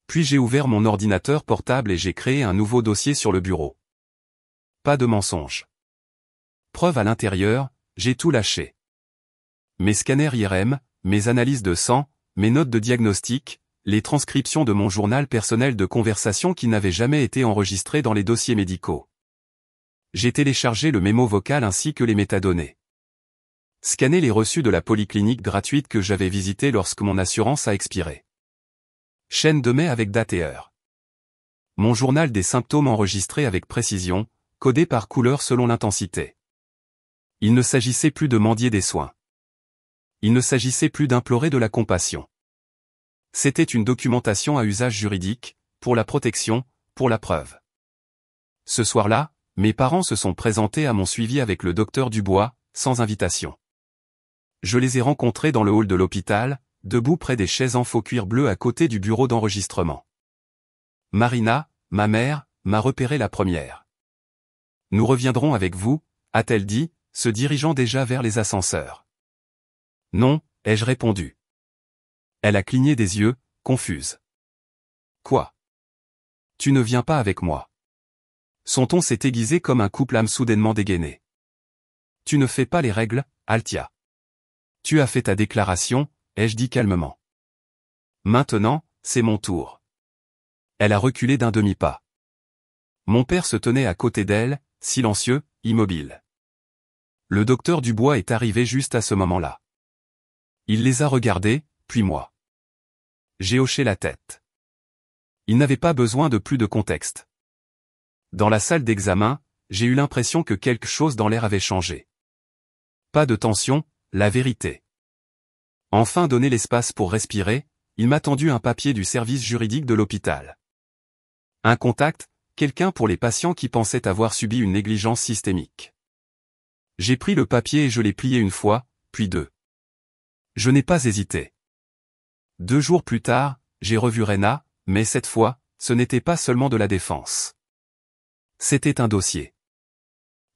Puis j'ai ouvert mon ordinateur portable et j'ai créé un nouveau dossier sur le bureau. Pas de mensonge. Preuve à l'intérieur, j'ai tout lâché. Mes scanners IRM, mes analyses de sang, mes notes de diagnostic, les transcriptions de mon journal personnel de conversation qui n'avaient jamais été enregistrées dans les dossiers médicaux. J'ai téléchargé le mémo vocal ainsi que les métadonnées. Scanné les reçus de la polyclinique gratuite que j'avais visitée lorsque mon assurance a expiré. Chaîne de mai avec date et heure. Mon journal des symptômes enregistrés avec précision, codé par couleur selon l'intensité. Il ne s'agissait plus de mendier des soins. Il ne s'agissait plus d'implorer de la compassion. C'était une documentation à usage juridique, pour la protection, pour la preuve. Ce soir-là, mes parents se sont présentés à mon suivi avec le docteur Dubois, sans invitation. Je les ai rencontrés dans le hall de l'hôpital, debout près des chaises en faux cuir bleu à côté du bureau d'enregistrement. Marina, ma mère, m'a repéré la première. « Nous reviendrons avec vous », a-t-elle dit, se dirigeant déjà vers les ascenseurs. « Non », ai-je répondu. Elle a cligné des yeux, confuse. « Quoi ? Tu ne viens pas avec moi ?» Son ton s'est aiguisé comme un couple âme soudainement dégainé. « Tu ne fais pas les règles, Althia. Tu as fait ta déclaration, ai-je dit calmement. Maintenant, c'est mon tour. » Elle a reculé d'un demi-pas. Mon père se tenait à côté d'elle, silencieux, immobile. Le docteur Dubois est arrivé juste à ce moment-là. Il les a regardés, puis moi. J'ai hoché la tête. Il n'avait pas besoin de plus de contexte. Dans la salle d'examen, j'ai eu l'impression que quelque chose dans l'air avait changé. Pas de tension, la vérité. Enfin donné l'espace pour respirer, il m'a tendu un papier du service juridique de l'hôpital. Un contact, quelqu'un pour les patients qui pensaient avoir subi une négligence systémique. J'ai pris le papier et je l'ai plié une fois, puis deux. Je n'ai pas hésité. 2 jours plus tard, j'ai revu Rena, mais cette fois, ce n'était pas seulement de la défense. C'était un dossier.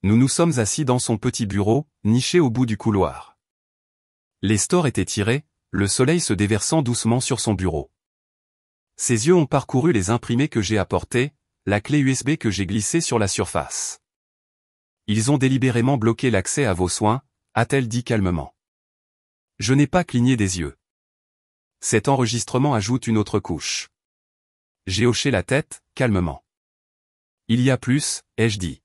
Nous nous sommes assis dans son petit bureau, niché au bout du couloir. Les stores étaient tirés, le soleil se déversant doucement sur son bureau. Ses yeux ont parcouru les imprimés que j'ai apportés, la clé USB que j'ai glissée sur la surface. Ils ont délibérément bloqué l'accès à vos soins, a-t-elle dit calmement. Je n'ai pas cligné des yeux. Cet enregistrement ajoute une autre couche. J'ai hoché la tête, calmement. Il y a plus, ai-je dit.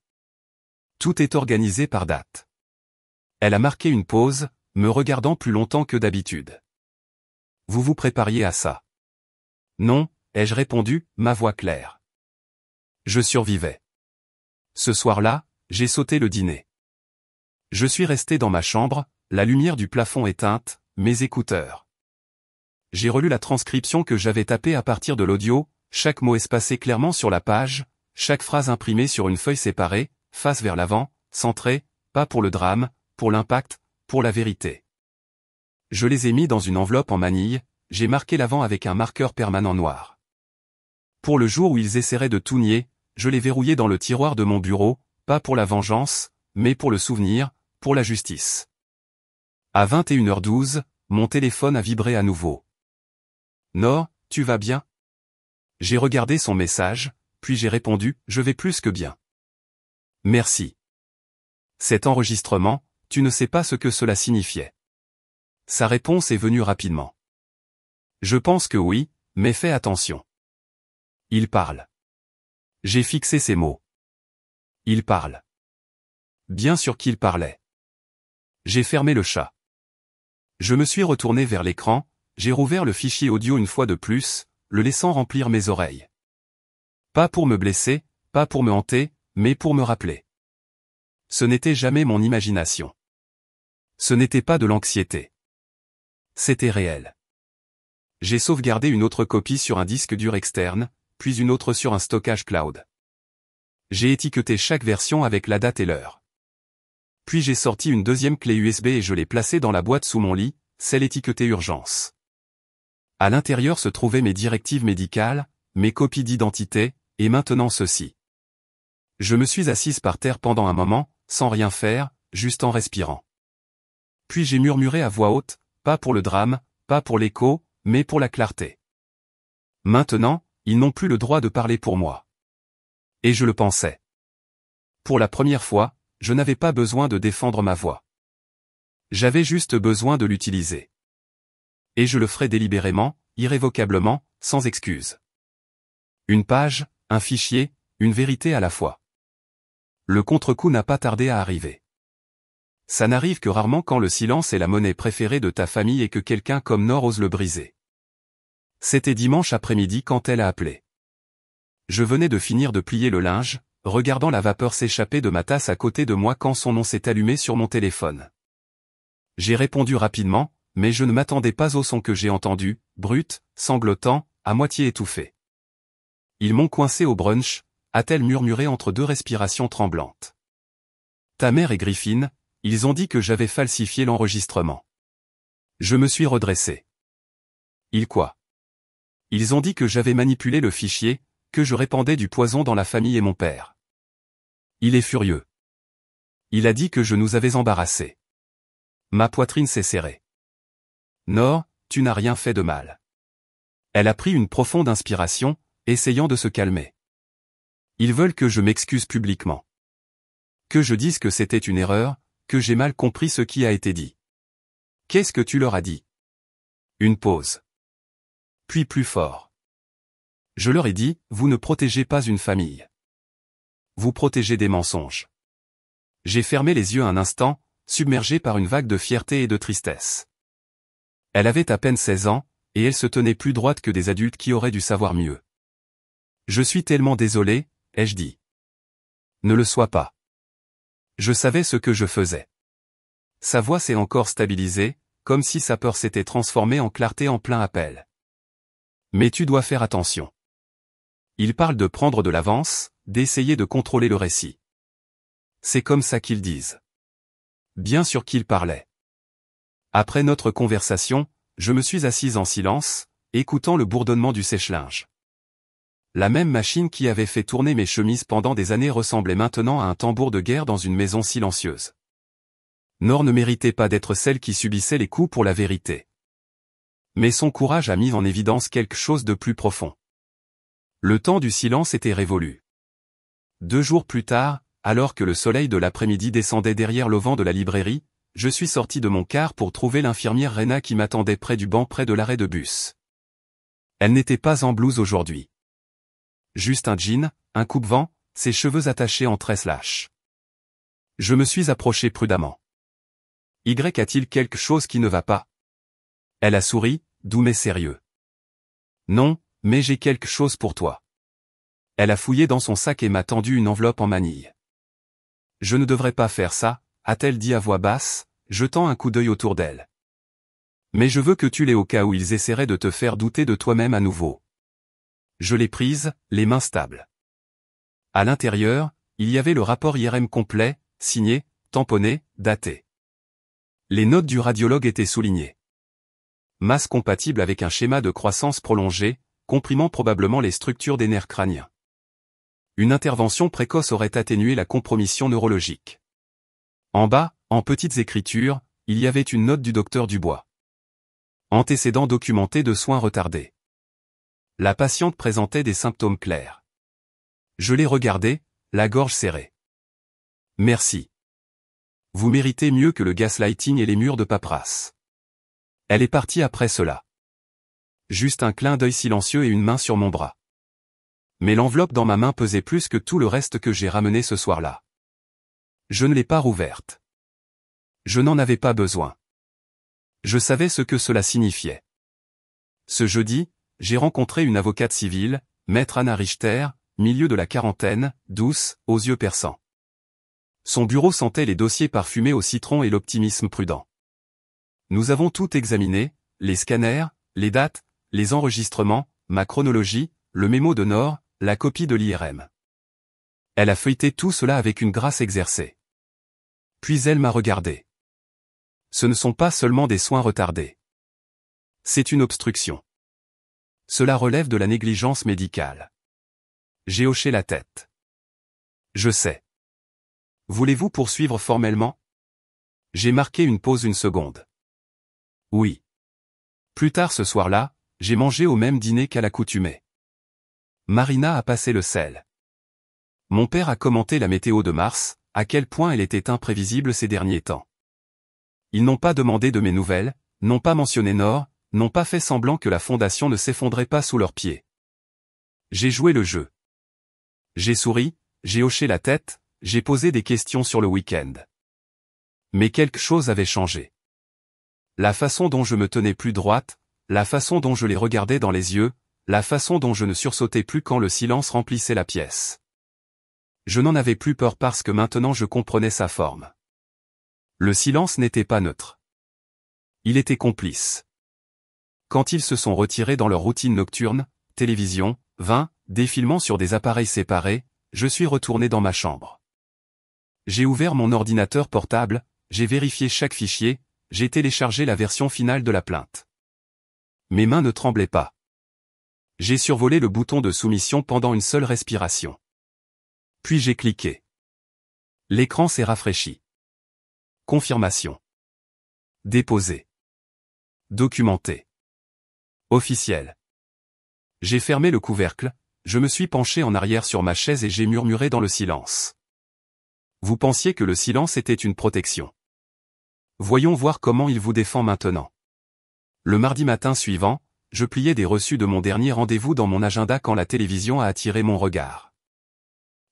Tout est organisé par date. Elle a marqué une pause, me regardant plus longtemps que d'habitude. Vous vous prépariez à ça? Non, ai-je répondu, ma voix claire. Je survivais. Ce soir-là, j'ai sauté le dîner. Je suis resté dans ma chambre, la lumière du plafond éteinte, mes écouteurs. J'ai relu la transcription que j'avais tapée à partir de l'audio, chaque mot espacé clairement sur la page, chaque phrase imprimée sur une feuille séparée, face vers l'avant, centrée, pas pour le drame, pour l'impact, pour la vérité. Je les ai mis dans une enveloppe en manille, j'ai marqué l'avant avec un marqueur permanent noir. Pour le jour où ils essaieraient de tout nier, je les verrouillais dans le tiroir de mon bureau, pas pour la vengeance, mais pour le souvenir, pour la justice. À 21h12, mon téléphone a vibré à nouveau. « Nor, tu vas bien ?» J'ai regardé son message, puis j'ai répondu « Je vais plus que bien. » Merci. Cet enregistrement, tu ne sais pas ce que cela signifiait. Sa réponse est venue rapidement. Je pense que oui, mais fais attention. Il parle. J'ai fixé ces mots. Il parle. Bien sûr qu'il parlait. J'ai fermé le chat. Je me suis retourné vers l'écran, j'ai rouvert le fichier audio une fois de plus, le laissant remplir mes oreilles. Pas pour me blesser, pas pour me hanter, mais pour me rappeler. Ce n'était jamais mon imagination. Ce n'était pas de l'anxiété. C'était réel. J'ai sauvegardé une autre copie sur un disque dur externe, puis une autre sur un stockage cloud. J'ai étiqueté chaque version avec la date et l'heure. Puis j'ai sorti une deuxième clé USB et je l'ai placée dans la boîte sous mon lit, celle étiquetée urgence. À l'intérieur se trouvaient mes directives médicales, mes copies d'identité, et maintenant ceci. Je me suis assise par terre pendant un moment, sans rien faire, juste en respirant. Puis j'ai murmuré à voix haute, pas pour le drame, pas pour l'écho, mais pour la clarté. Maintenant, ils n'ont plus le droit de parler pour moi. Et je le pensais. Pour la première fois, je n'avais pas besoin de défendre ma voix. J'avais juste besoin de l'utiliser. Et je le ferai délibérément, irrévocablement, sans excuse. Une page, un fichier, une vérité à la fois. Le contre-coup n'a pas tardé à arriver. Ça n'arrive que rarement quand le silence est la monnaie préférée de ta famille et que quelqu'un comme Nor ose le briser. C'était dimanche après-midi quand elle a appelé. Je venais de finir de plier le linge, regardant la vapeur s'échapper de ma tasse à côté de moi quand son nom s'est allumé sur mon téléphone. J'ai répondu rapidement, mais je ne m'attendais pas au son que j'ai entendu, brut, sanglotant, à moitié étouffé. Ils m'ont coincé au brunch, a-t-elle murmuré entre deux respirations tremblantes. Ta mère et Griffin, ils ont dit que j'avais falsifié l'enregistrement. Je me suis redressé. Ils quoi? Ils ont dit que j'avais manipulé le fichier, que je répandais du poison dans la famille et mon père. Il est furieux. Il a dit que je nous avais embarrassés. Ma poitrine s'est serrée. Nor, tu n'as rien fait de mal. Elle a pris une profonde inspiration, essayant de se calmer. Ils veulent que je m'excuse publiquement. Que je dise que c'était une erreur, que j'ai mal compris ce qui a été dit. Qu'est-ce que tu leur as dit? Une pause. Puis plus fort. Je leur ai dit, vous ne protégez pas une famille. Vous protégez des mensonges. J'ai fermé les yeux un instant, submergé par une vague de fierté et de tristesse. Elle avait à peine 16 ans, et elle se tenait plus droite que des adultes qui auraient dû savoir mieux. Je suis tellement désolé, ai-je dit. Ne le sois pas. Je savais ce que je faisais. Sa voix s'est encore stabilisée, comme si sa peur s'était transformée en clarté en plein appel. Mais tu dois faire attention. Ils parlent de prendre de l'avance, d'essayer de contrôler le récit. C'est comme ça qu'ils disent. Bien sûr qu'ils parlaient. Après notre conversation, je me suis assise en silence, écoutant le bourdonnement du sèche-linge. La même machine qui avait fait tourner mes chemises pendant des années ressemblait maintenant à un tambour de guerre dans une maison silencieuse. Nor ne méritait pas d'être celle qui subissait les coups pour la vérité. Mais son courage a mis en évidence quelque chose de plus profond. Le temps du silence était révolu. 2 jours plus tard, alors que le soleil de l'après-midi descendait derrière l'auvent de la librairie, je suis sorti de mon car pour trouver l'infirmière Rena qui m'attendait près du banc près de l'arrêt de bus. Elle n'était pas en blouse aujourd'hui. Juste un jean, un coupe-vent, ses cheveux attachés en tresses lâches. Je me suis approché prudemment. Y a-t-il quelque chose qui ne va pas? Elle a souri, doux mais sérieux. Non, mais j'ai quelque chose pour toi. Elle a fouillé dans son sac et m'a tendu une enveloppe en manille. Je ne devrais pas faire ça, a-t-elle dit à voix basse, jetant un coup d'œil autour d'elle. Mais je veux que tu l'aies au cas où ils essaieraient de te faire douter de toi-même à nouveau. Je l'ai prise, les mains stables. À l'intérieur, il y avait le rapport IRM complet, signé, tamponné, daté. Les notes du radiologue étaient soulignées. Masse compatible avec un schéma de croissance prolongée, comprimant probablement les structures des nerfs crâniens. Une intervention précoce aurait atténué la compromission neurologique. En bas, en petites écritures, il y avait une note du docteur Dubois. Antécédents documentés de soins retardés. La patiente présentait des symptômes clairs. Je l'ai regardée, la gorge serrée. Merci. Vous méritez mieux que le gaslighting et les murs de paperasse. Elle est partie après cela. Juste un clin d'œil silencieux et une main sur mon bras. Mais l'enveloppe dans ma main pesait plus que tout le reste que j'ai ramené ce soir-là. Je ne l'ai pas rouverte. Je n'en avais pas besoin. Je savais ce que cela signifiait. Ce jeudi, j'ai rencontré une avocate civile, maître Anna Richter, milieu de la quarantaine, douce, aux yeux perçants. Son bureau sentait les dossiers parfumés au citron et l'optimisme prudent. Nous avons tout examiné, les scanners, les dates, les enregistrements, ma chronologie, le mémo de Nor, la copie de l'IRM. Elle a feuilleté tout cela avec une grâce exercée. Puis elle m'a regardé. Ce ne sont pas seulement des soins retardés. C'est une obstruction. Cela relève de la négligence médicale. J'ai hoché la tête. Je sais. Voulez-vous poursuivre formellement? J'ai marqué une pause une seconde. Oui. Plus tard ce soir-là, j'ai mangé au même dîner qu'à l'accoutumée. Marina a passé le sel. Mon père a commenté la météo de mars, à quel point elle était imprévisible ces derniers temps. Ils n'ont pas demandé de mes nouvelles, n'ont pas mentionné Nor, n'ont pas fait semblant que la fondation ne s'effondrait pas sous leurs pieds. J'ai joué le jeu. J'ai souri, j'ai hoché la tête, j'ai posé des questions sur le week-end. Mais quelque chose avait changé. La façon dont je me tenais plus droite, la façon dont je les regardais dans les yeux, la façon dont je ne sursautais plus quand le silence remplissait la pièce. Je n'en avais plus peur parce que maintenant je comprenais sa forme. Le silence n'était pas neutre. Il était complice. Quand ils se sont retirés dans leur routine nocturne, télévision, vin, défilement sur des appareils séparés, je suis retourné dans ma chambre. J'ai ouvert mon ordinateur portable, j'ai vérifié chaque fichier, j'ai téléchargé la version finale de la plainte. Mes mains ne tremblaient pas. J'ai survolé le bouton de soumission pendant une seule respiration. Puis j'ai cliqué. L'écran s'est rafraîchi. Confirmation. Déposé. Documenté. Officiel. J'ai fermé le couvercle, je me suis penché en arrière sur ma chaise et j'ai murmuré dans le silence. Vous pensiez que le silence était une protection. Voyons voir comment il vous défend maintenant. Le mardi matin suivant, je pliais des reçus de mon dernier rendez-vous dans mon agenda quand la télévision a attiré mon regard.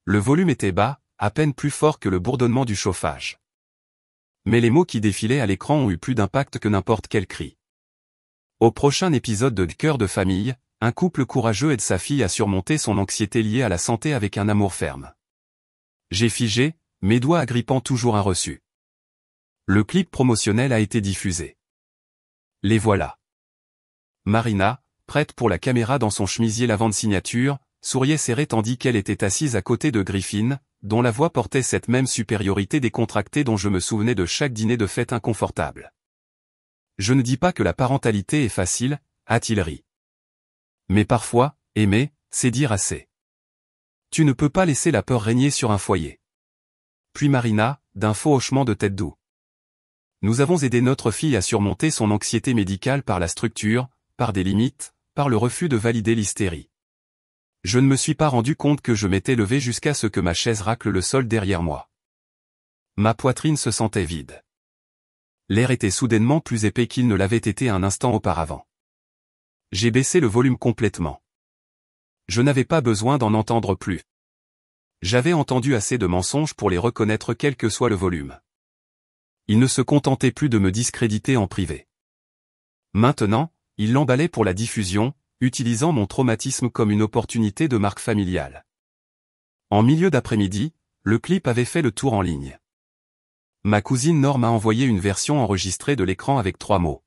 Le volume était bas, à peine plus fort que le bourdonnement du chauffage. Mais les mots qui défilaient à l'écran ont eu plus d'impact que n'importe quel cri. Au prochain épisode de Cœur de famille, un couple courageux aide sa fille à surmonter son anxiété liée à la santé avec un amour ferme. J'ai figé, mes doigts agrippant toujours un reçu. Le clip promotionnel a été diffusé. Les voilà. Marina, prête pour la caméra dans son chemisier lavande signature, souriait serré tandis qu'elle était assise à côté de Griffin, dont la voix portait cette même supériorité décontractée dont je me souvenais de chaque dîner de fête inconfortable. Je ne dis pas que la parentalité est facile, a-t-il ri. Mais parfois, aimer, c'est dire assez. Tu ne peux pas laisser la peur régner sur un foyer. Puis Marina, d'un faux hochement de tête doux. Nous avons aidé notre fille à surmonter son anxiété médicale par la structure, par des limites, par le refus de valider l'hystérie. Je ne me suis pas rendu compte que je m'étais levé jusqu'à ce que ma chaise racle le sol derrière moi. Ma poitrine se sentait vide. L'air était soudainement plus épais qu'il ne l'avait été un instant auparavant. J'ai baissé le volume complètement. Je n'avais pas besoin d'en entendre plus. J'avais entendu assez de mensonges pour les reconnaître quel que soit le volume. Il ne se contentait plus de me discréditer en privé. Maintenant, il l'emballait pour la diffusion, utilisant mon traumatisme comme une opportunité de marque familiale. En milieu d'après-midi, le clip avait fait le tour en ligne. Ma cousine Norm m'a envoyé une version enregistrée de l'écran avec 3 mots.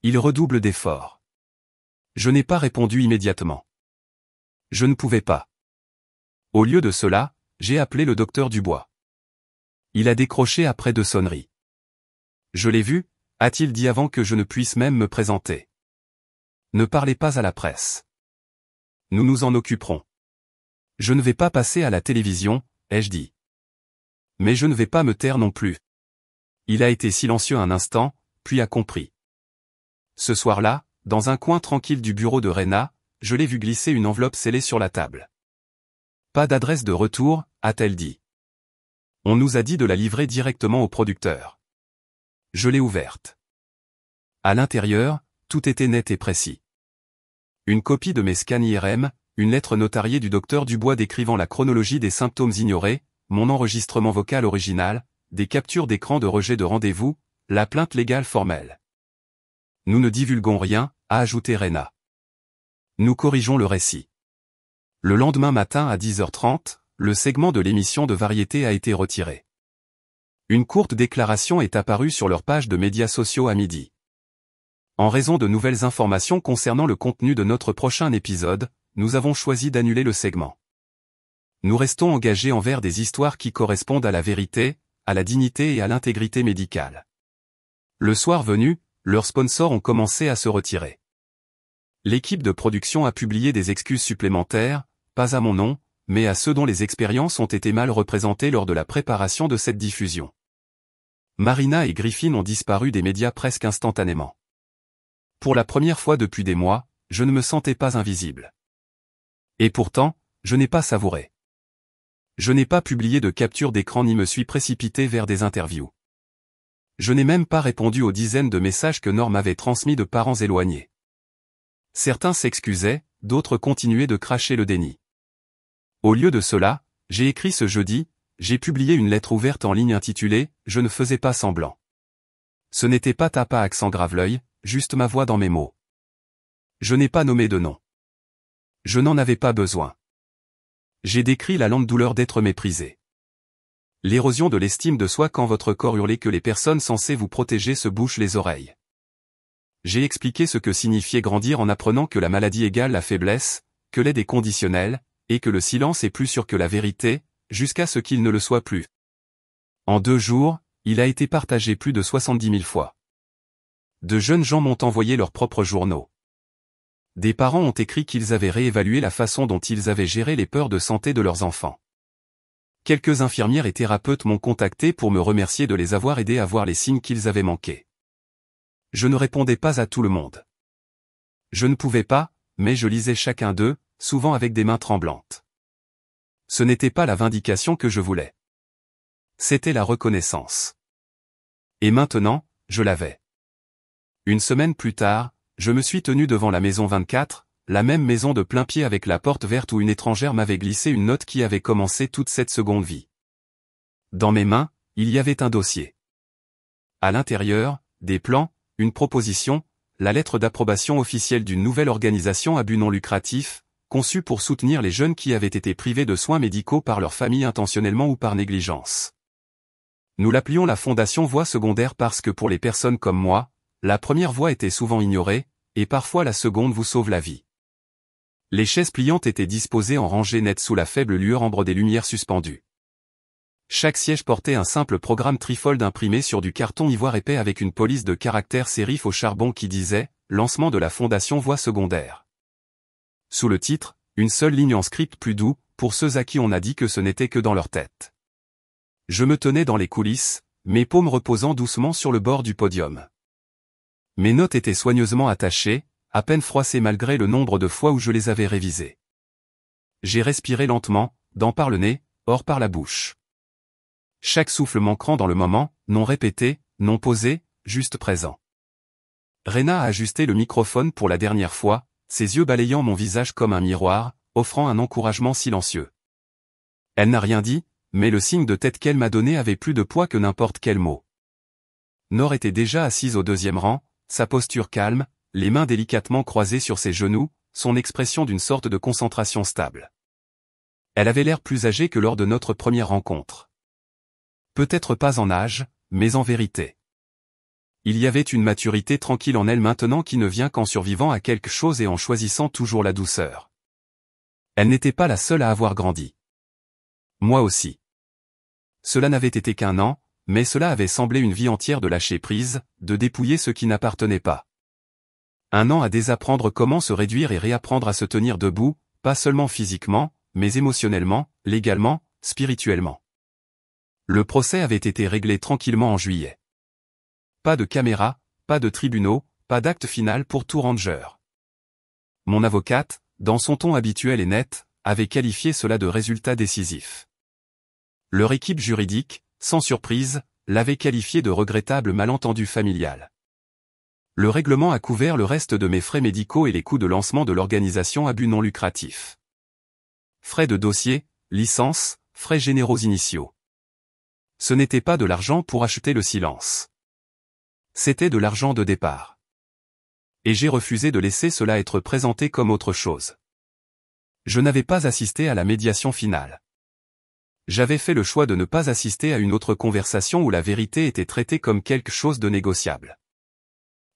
Il redouble d'efforts. Je n'ai pas répondu immédiatement. Je ne pouvais pas. Au lieu de cela, j'ai appelé le docteur Dubois. Il a décroché après 2 sonneries. Je l'ai vu, a-t-il dit avant que je ne puisse même me présenter. Ne parlez pas à la presse. Nous nous en occuperons. Je ne vais pas passer à la télévision, ai-je dit. Mais je ne vais pas me taire non plus. Il a été silencieux un instant, puis a compris. Ce soir-là, dans un coin tranquille du bureau de Rena, je l'ai vu glisser une enveloppe scellée sur la table. Pas d'adresse de retour, a-t-elle dit. On nous a dit de la livrer directement au producteur. Je l'ai ouverte. À l'intérieur, tout était net et précis. Une copie de mes scans IRM, une lettre notariée du docteur Dubois décrivant la chronologie des symptômes ignorés, mon enregistrement vocal original, des captures d'écran de rejet de rendez-vous, la plainte légale formelle. Nous ne divulguons rien, a ajouté Rena. Nous corrigeons le récit. Le lendemain matin à 10h30, le segment de l'émission de variété a été retiré. Une courte déclaration est apparue sur leur page de médias sociaux à midi. En raison de nouvelles informations concernant le contenu de notre prochain épisode, nous avons choisi d'annuler le segment. Nous restons engagés envers des histoires qui correspondent à la vérité, à la dignité et à l'intégrité médicale. Le soir venu, leurs sponsors ont commencé à se retirer. L'équipe de production a publié des excuses supplémentaires, pas à mon nom, mais à ceux dont les expériences ont été mal représentées lors de la préparation de cette diffusion. Marina et Griffin ont disparu des médias presque instantanément. Pour la première fois depuis des mois, je ne me sentais pas invisible. Et pourtant, je n'ai pas savouré. Je n'ai pas publié de capture d'écran ni me suis précipité vers des interviews. Je n'ai même pas répondu aux dizaines de messages que Norm avait transmis de parents éloignés. Certains s'excusaient, d'autres continuaient de cracher le déni. Au lieu de cela, j'ai écrit ce jeudi, j'ai publié une lettre ouverte en ligne intitulée « Je ne faisais pas semblant ». Ce n'était pas Tapa accent grave l'œil, juste ma voix dans mes mots. Je n'ai pas nommé de nom. Je n'en avais pas besoin. J'ai décrit la lente douleur d'être méprisé. L'érosion de l'estime de soi quand votre corps hurlait que les personnes censées vous protéger se bouchent les oreilles. J'ai expliqué ce que signifiait grandir en apprenant que la maladie égale la faiblesse, que l'aide est conditionnelle, et que le silence est plus sûr que la vérité, jusqu'à ce qu'il ne le soit plus. En 2 jours, il a été partagé plus de 70 000 fois. De jeunes gens m'ont envoyé leurs propres journaux. Des parents ont écrit qu'ils avaient réévalué la façon dont ils avaient géré les peurs de santé de leurs enfants. Quelques infirmières et thérapeutes m'ont contacté pour me remercier de les avoir aidés à voir les signes qu'ils avaient manqués. Je ne répondais pas à tout le monde. Je ne pouvais pas, mais je lisais chacun d'eux, souvent avec des mains tremblantes. Ce n'était pas la vindication que je voulais. C'était la reconnaissance. Et maintenant, je l'avais. Une semaine plus tard, je me suis tenu devant la maison 24, la même maison de plain-pied avec la porte verte où une étrangère m'avait glissé une note qui avait commencé toute cette seconde vie. Dans mes mains, il y avait un dossier. À l'intérieur, des plans, une proposition, la lettre d'approbation officielle d'une nouvelle organisation à but non lucratif, conçue pour soutenir les jeunes qui avaient été privés de soins médicaux par leur famille intentionnellement ou par négligence. Nous l'appelions la Fondation Voix Secondaire parce que pour les personnes comme moi, la première voie était souvent ignorée, et parfois la seconde vous sauve la vie. Les chaises pliantes étaient disposées en rangées nettes sous la faible lueur ambre des lumières suspendues. Chaque siège portait un simple programme trifold imprimé sur du carton ivoire épais avec une police de caractères sérif au charbon qui disait « Lancement de la Fondation Voix Secondaire ». Sous le titre, une seule ligne en script plus doux, pour ceux à qui on a dit que ce n'était que dans leur tête. Je me tenais dans les coulisses, mes paumes reposant doucement sur le bord du podium. Mes notes étaient soigneusement attachées, à peine froissées malgré le nombre de fois où je les avais révisées. J'ai respiré lentement, dent par le nez, hors par la bouche. Chaque souffle manquant dans le moment, non répété, non posé, juste présent. Rena a ajusté le microphone pour la dernière fois, ses yeux balayant mon visage comme un miroir, offrant un encouragement silencieux. Elle n'a rien dit, mais le signe de tête qu'elle m'a donné avait plus de poids que n'importe quel mot. Nor était déjà assise au 2e rang, sa posture calme, les mains délicatement croisées sur ses genoux, son expression d'une sorte de concentration stable. Elle avait l'air plus âgée que lors de notre première rencontre. Peut-être pas en âge, mais en vérité. Il y avait une maturité tranquille en elle maintenant qui ne vient qu'en survivant à quelque chose et en choisissant toujours la douceur. Elle n'était pas la seule à avoir grandi. Moi aussi. Cela n'avait été qu'un an, mais cela avait semblé une vie entière de lâcher prise, de dépouiller ce qui n'appartenait pas. Un an à désapprendre comment se réduire et réapprendre à se tenir debout, pas seulement physiquement, mais émotionnellement, légalement, spirituellement. Le procès avait été réglé tranquillement en juillet. Pas de caméra, pas de tribunaux, pas d'acte final pour tout ranger. Mon avocate, dans son ton habituel et net, avait qualifié cela de résultat décisif. Leur équipe juridique, sans surprise, l'avait qualifié de regrettable malentendu familial. Le règlement a couvert le reste de mes frais médicaux et les coûts de lancement de l'organisation à but non lucratif. Frais de dossier, licence, frais généraux initiaux. Ce n'était pas de l'argent pour acheter le silence. C'était de l'argent de départ. Et j'ai refusé de laisser cela être présenté comme autre chose. Je n'avais pas assisté à la médiation finale. J'avais fait le choix de ne pas assister à une autre conversation où la vérité était traitée comme quelque chose de négociable.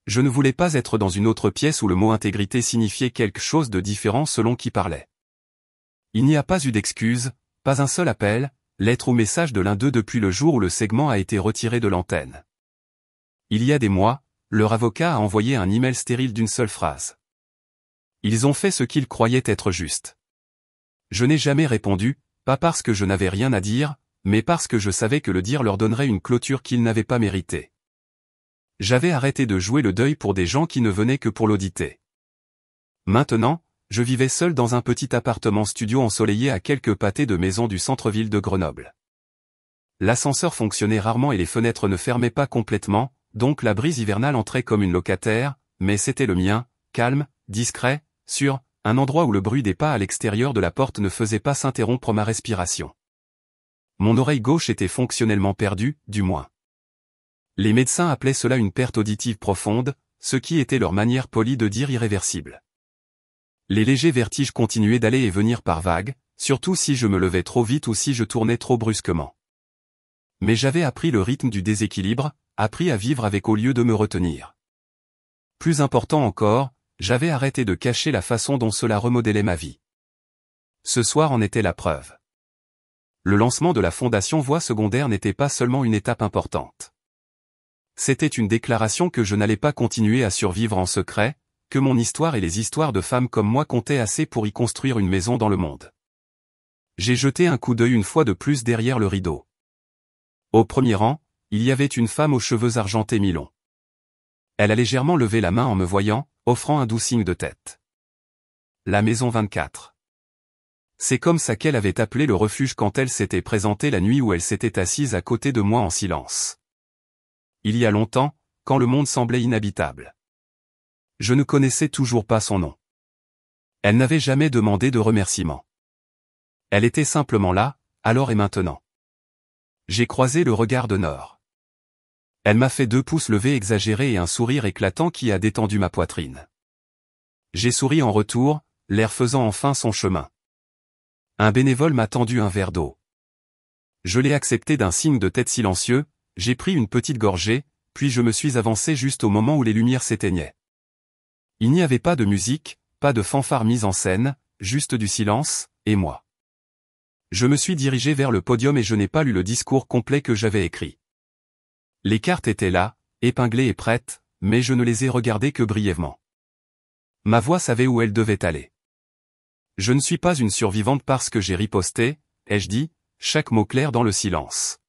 Je ne voulais pas être dans une autre pièce où le mot intégrité signifiait quelque chose de différent selon qui parlait. Il n'y a pas eu d'excuse, pas un seul appel, lettre ou message de l'un d'eux depuis le jour où le segment a été retiré de l'antenne. Il y a des mois, leur avocat a envoyé un email stérile d'une seule phrase. Ils ont fait ce qu'ils croyaient être juste. Je n'ai jamais répondu, pas parce que je n'avais rien à dire, mais parce que je savais que le dire leur donnerait une clôture qu'ils n'avaient pas méritée. J'avais arrêté de jouer le deuil pour des gens qui ne venaient que pour l'auditer. Maintenant, je vivais seul dans un petit appartement studio ensoleillé à quelques pâtés de maison du centre-ville de Grenoble. L'ascenseur fonctionnait rarement et les fenêtres ne fermaient pas complètement, donc la brise hivernale entrait comme une locataire, mais c'était le mien, calme, discret, sûr, un endroit où le bruit des pas à l'extérieur de la porte ne faisait pas s'interrompre ma respiration. Mon oreille gauche était fonctionnellement perdue, du moins. Les médecins appelaient cela une perte auditive profonde, ce qui était leur manière polie de dire irréversible. Les légers vertiges continuaient d'aller et venir par vagues, surtout si je me levais trop vite ou si je tournais trop brusquement. Mais j'avais appris le rythme du déséquilibre, appris à vivre avec au lieu de me retenir. Plus important encore, j'avais arrêté de cacher la façon dont cela remodélait ma vie. Ce soir en était la preuve. Le lancement de la Fondation Voix secondaire n'était pas seulement une étape importante. C'était une déclaration que je n'allais pas continuer à survivre en secret, que mon histoire et les histoires de femmes comme moi comptaient assez pour y construire une maison dans le monde. J'ai jeté un coup d'œil une fois de plus derrière le rideau. Au premier rang, il y avait une femme aux cheveux argentés mi-longs. Elle a légèrement levé la main en me voyant, offrant un doux signe de tête. La maison 24. C'est comme ça qu'elle avait appelé le refuge quand elle s'était présentée la nuit où elle s'était assise à côté de moi en silence. Il y a longtemps, quand le monde semblait inhabitable. Je ne connaissais toujours pas son nom. Elle n'avait jamais demandé de remerciement. Elle était simplement là, alors et maintenant. J'ai croisé le regard de Nord. Elle m'a fait 2 pouces levés exagérés et un sourire éclatant qui a détendu ma poitrine. J'ai souri en retour, l'air faisant enfin son chemin. Un bénévole m'a tendu un verre d'eau. Je l'ai accepté d'un signe de tête silencieux, j'ai pris une petite gorgée, puis je me suis avancé juste au moment où les lumières s'éteignaient. Il n'y avait pas de musique, pas de fanfare mise en scène, juste du silence, et moi. Je me suis dirigé vers le podium et je n'ai pas lu le discours complet que j'avais écrit. Les cartes étaient là, épinglées et prêtes, mais je ne les ai regardées que brièvement. Ma voix savait où elle devait aller. Je ne suis pas une survivante parce que j'ai riposté, ai-je dit, chaque mot clair dans le silence.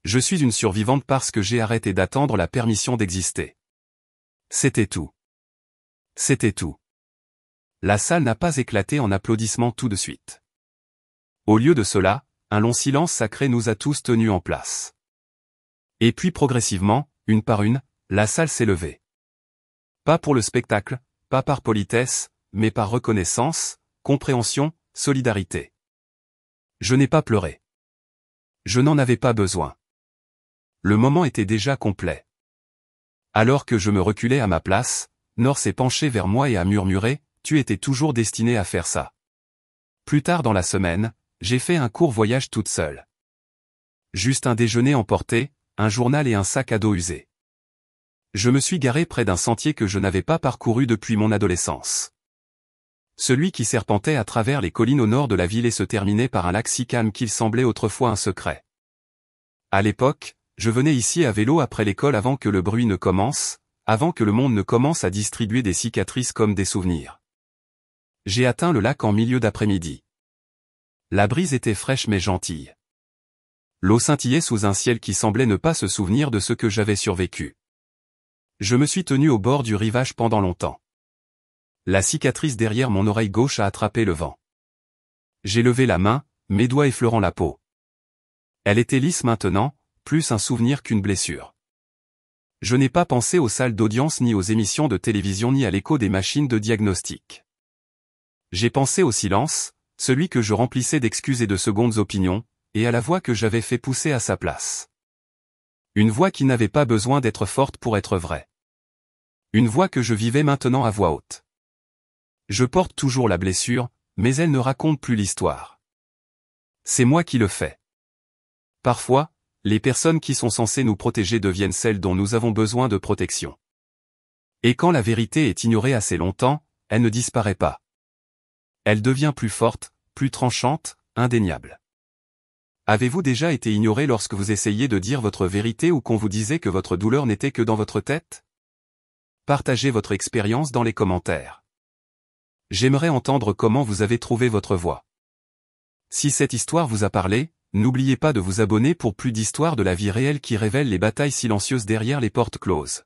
Je suis une survivante parce que j'ai arrêté d'attendre la permission d'exister. C'était tout. C'était tout. La salle n'a pas éclaté en applaudissements tout de suite. Au lieu de cela, un long silence sacré nous a tous tenus en place. Et puis progressivement, une par une, la salle s'est levée. Pas pour le spectacle, pas par politesse, mais par reconnaissance, compréhension, solidarité. Je n'ai pas pleuré. Je n'en avais pas besoin. Le moment était déjà complet. Alors que je me reculais à ma place, Nord s'est penché vers moi et a murmuré, « Tu étais toujours destiné à faire ça. » Plus tard dans la semaine, j'ai fait un court voyage toute seule. Juste un déjeuner emporté, un journal et un sac à dos usé. Je me suis garé près d'un sentier que je n'avais pas parcouru depuis mon adolescence. Celui qui serpentait à travers les collines au nord de la ville et se terminait par un lac si calme qu'il semblait autrefois un secret. À l'époque, je venais ici à vélo après l'école avant que le bruit ne commence, avant que le monde ne commence à distribuer des cicatrices comme des souvenirs. J'ai atteint le lac en milieu d'après-midi. La brise était fraîche mais gentille. L'eau scintillait sous un ciel qui semblait ne pas se souvenir de ce que j'avais survécu. Je me suis tenu au bord du rivage pendant longtemps. La cicatrice derrière mon oreille gauche a attrapé le vent. J'ai levé la main, mes doigts effleurant la peau. Elle était lisse maintenant, plus un souvenir qu'une blessure. Je n'ai pas pensé aux salles d'audience ni aux émissions de télévision ni à l'écho des machines de diagnostic. J'ai pensé au silence, celui que je remplissais d'excuses et de secondes opinions, et à la voix que j'avais fait pousser à sa place. Une voix qui n'avait pas besoin d'être forte pour être vraie. Une voix que je vivais maintenant à voix haute. Je porte toujours la blessure, mais elle ne raconte plus l'histoire. C'est moi qui le fais. Parfois, les personnes qui sont censées nous protéger deviennent celles dont nous avons besoin de protection. Et quand la vérité est ignorée assez longtemps, elle ne disparaît pas. Elle devient plus forte, plus tranchante, indéniable. Avez-vous déjà été ignoré lorsque vous essayiez de dire votre vérité ou qu'on vous disait que votre douleur n'était que dans votre tête? Partagez votre expérience dans les commentaires. J'aimerais entendre comment vous avez trouvé votre voix. Si cette histoire vous a parlé, n'oubliez pas de vous abonner pour plus d'histoires de la vie réelle qui révèlent les batailles silencieuses derrière les portes closes.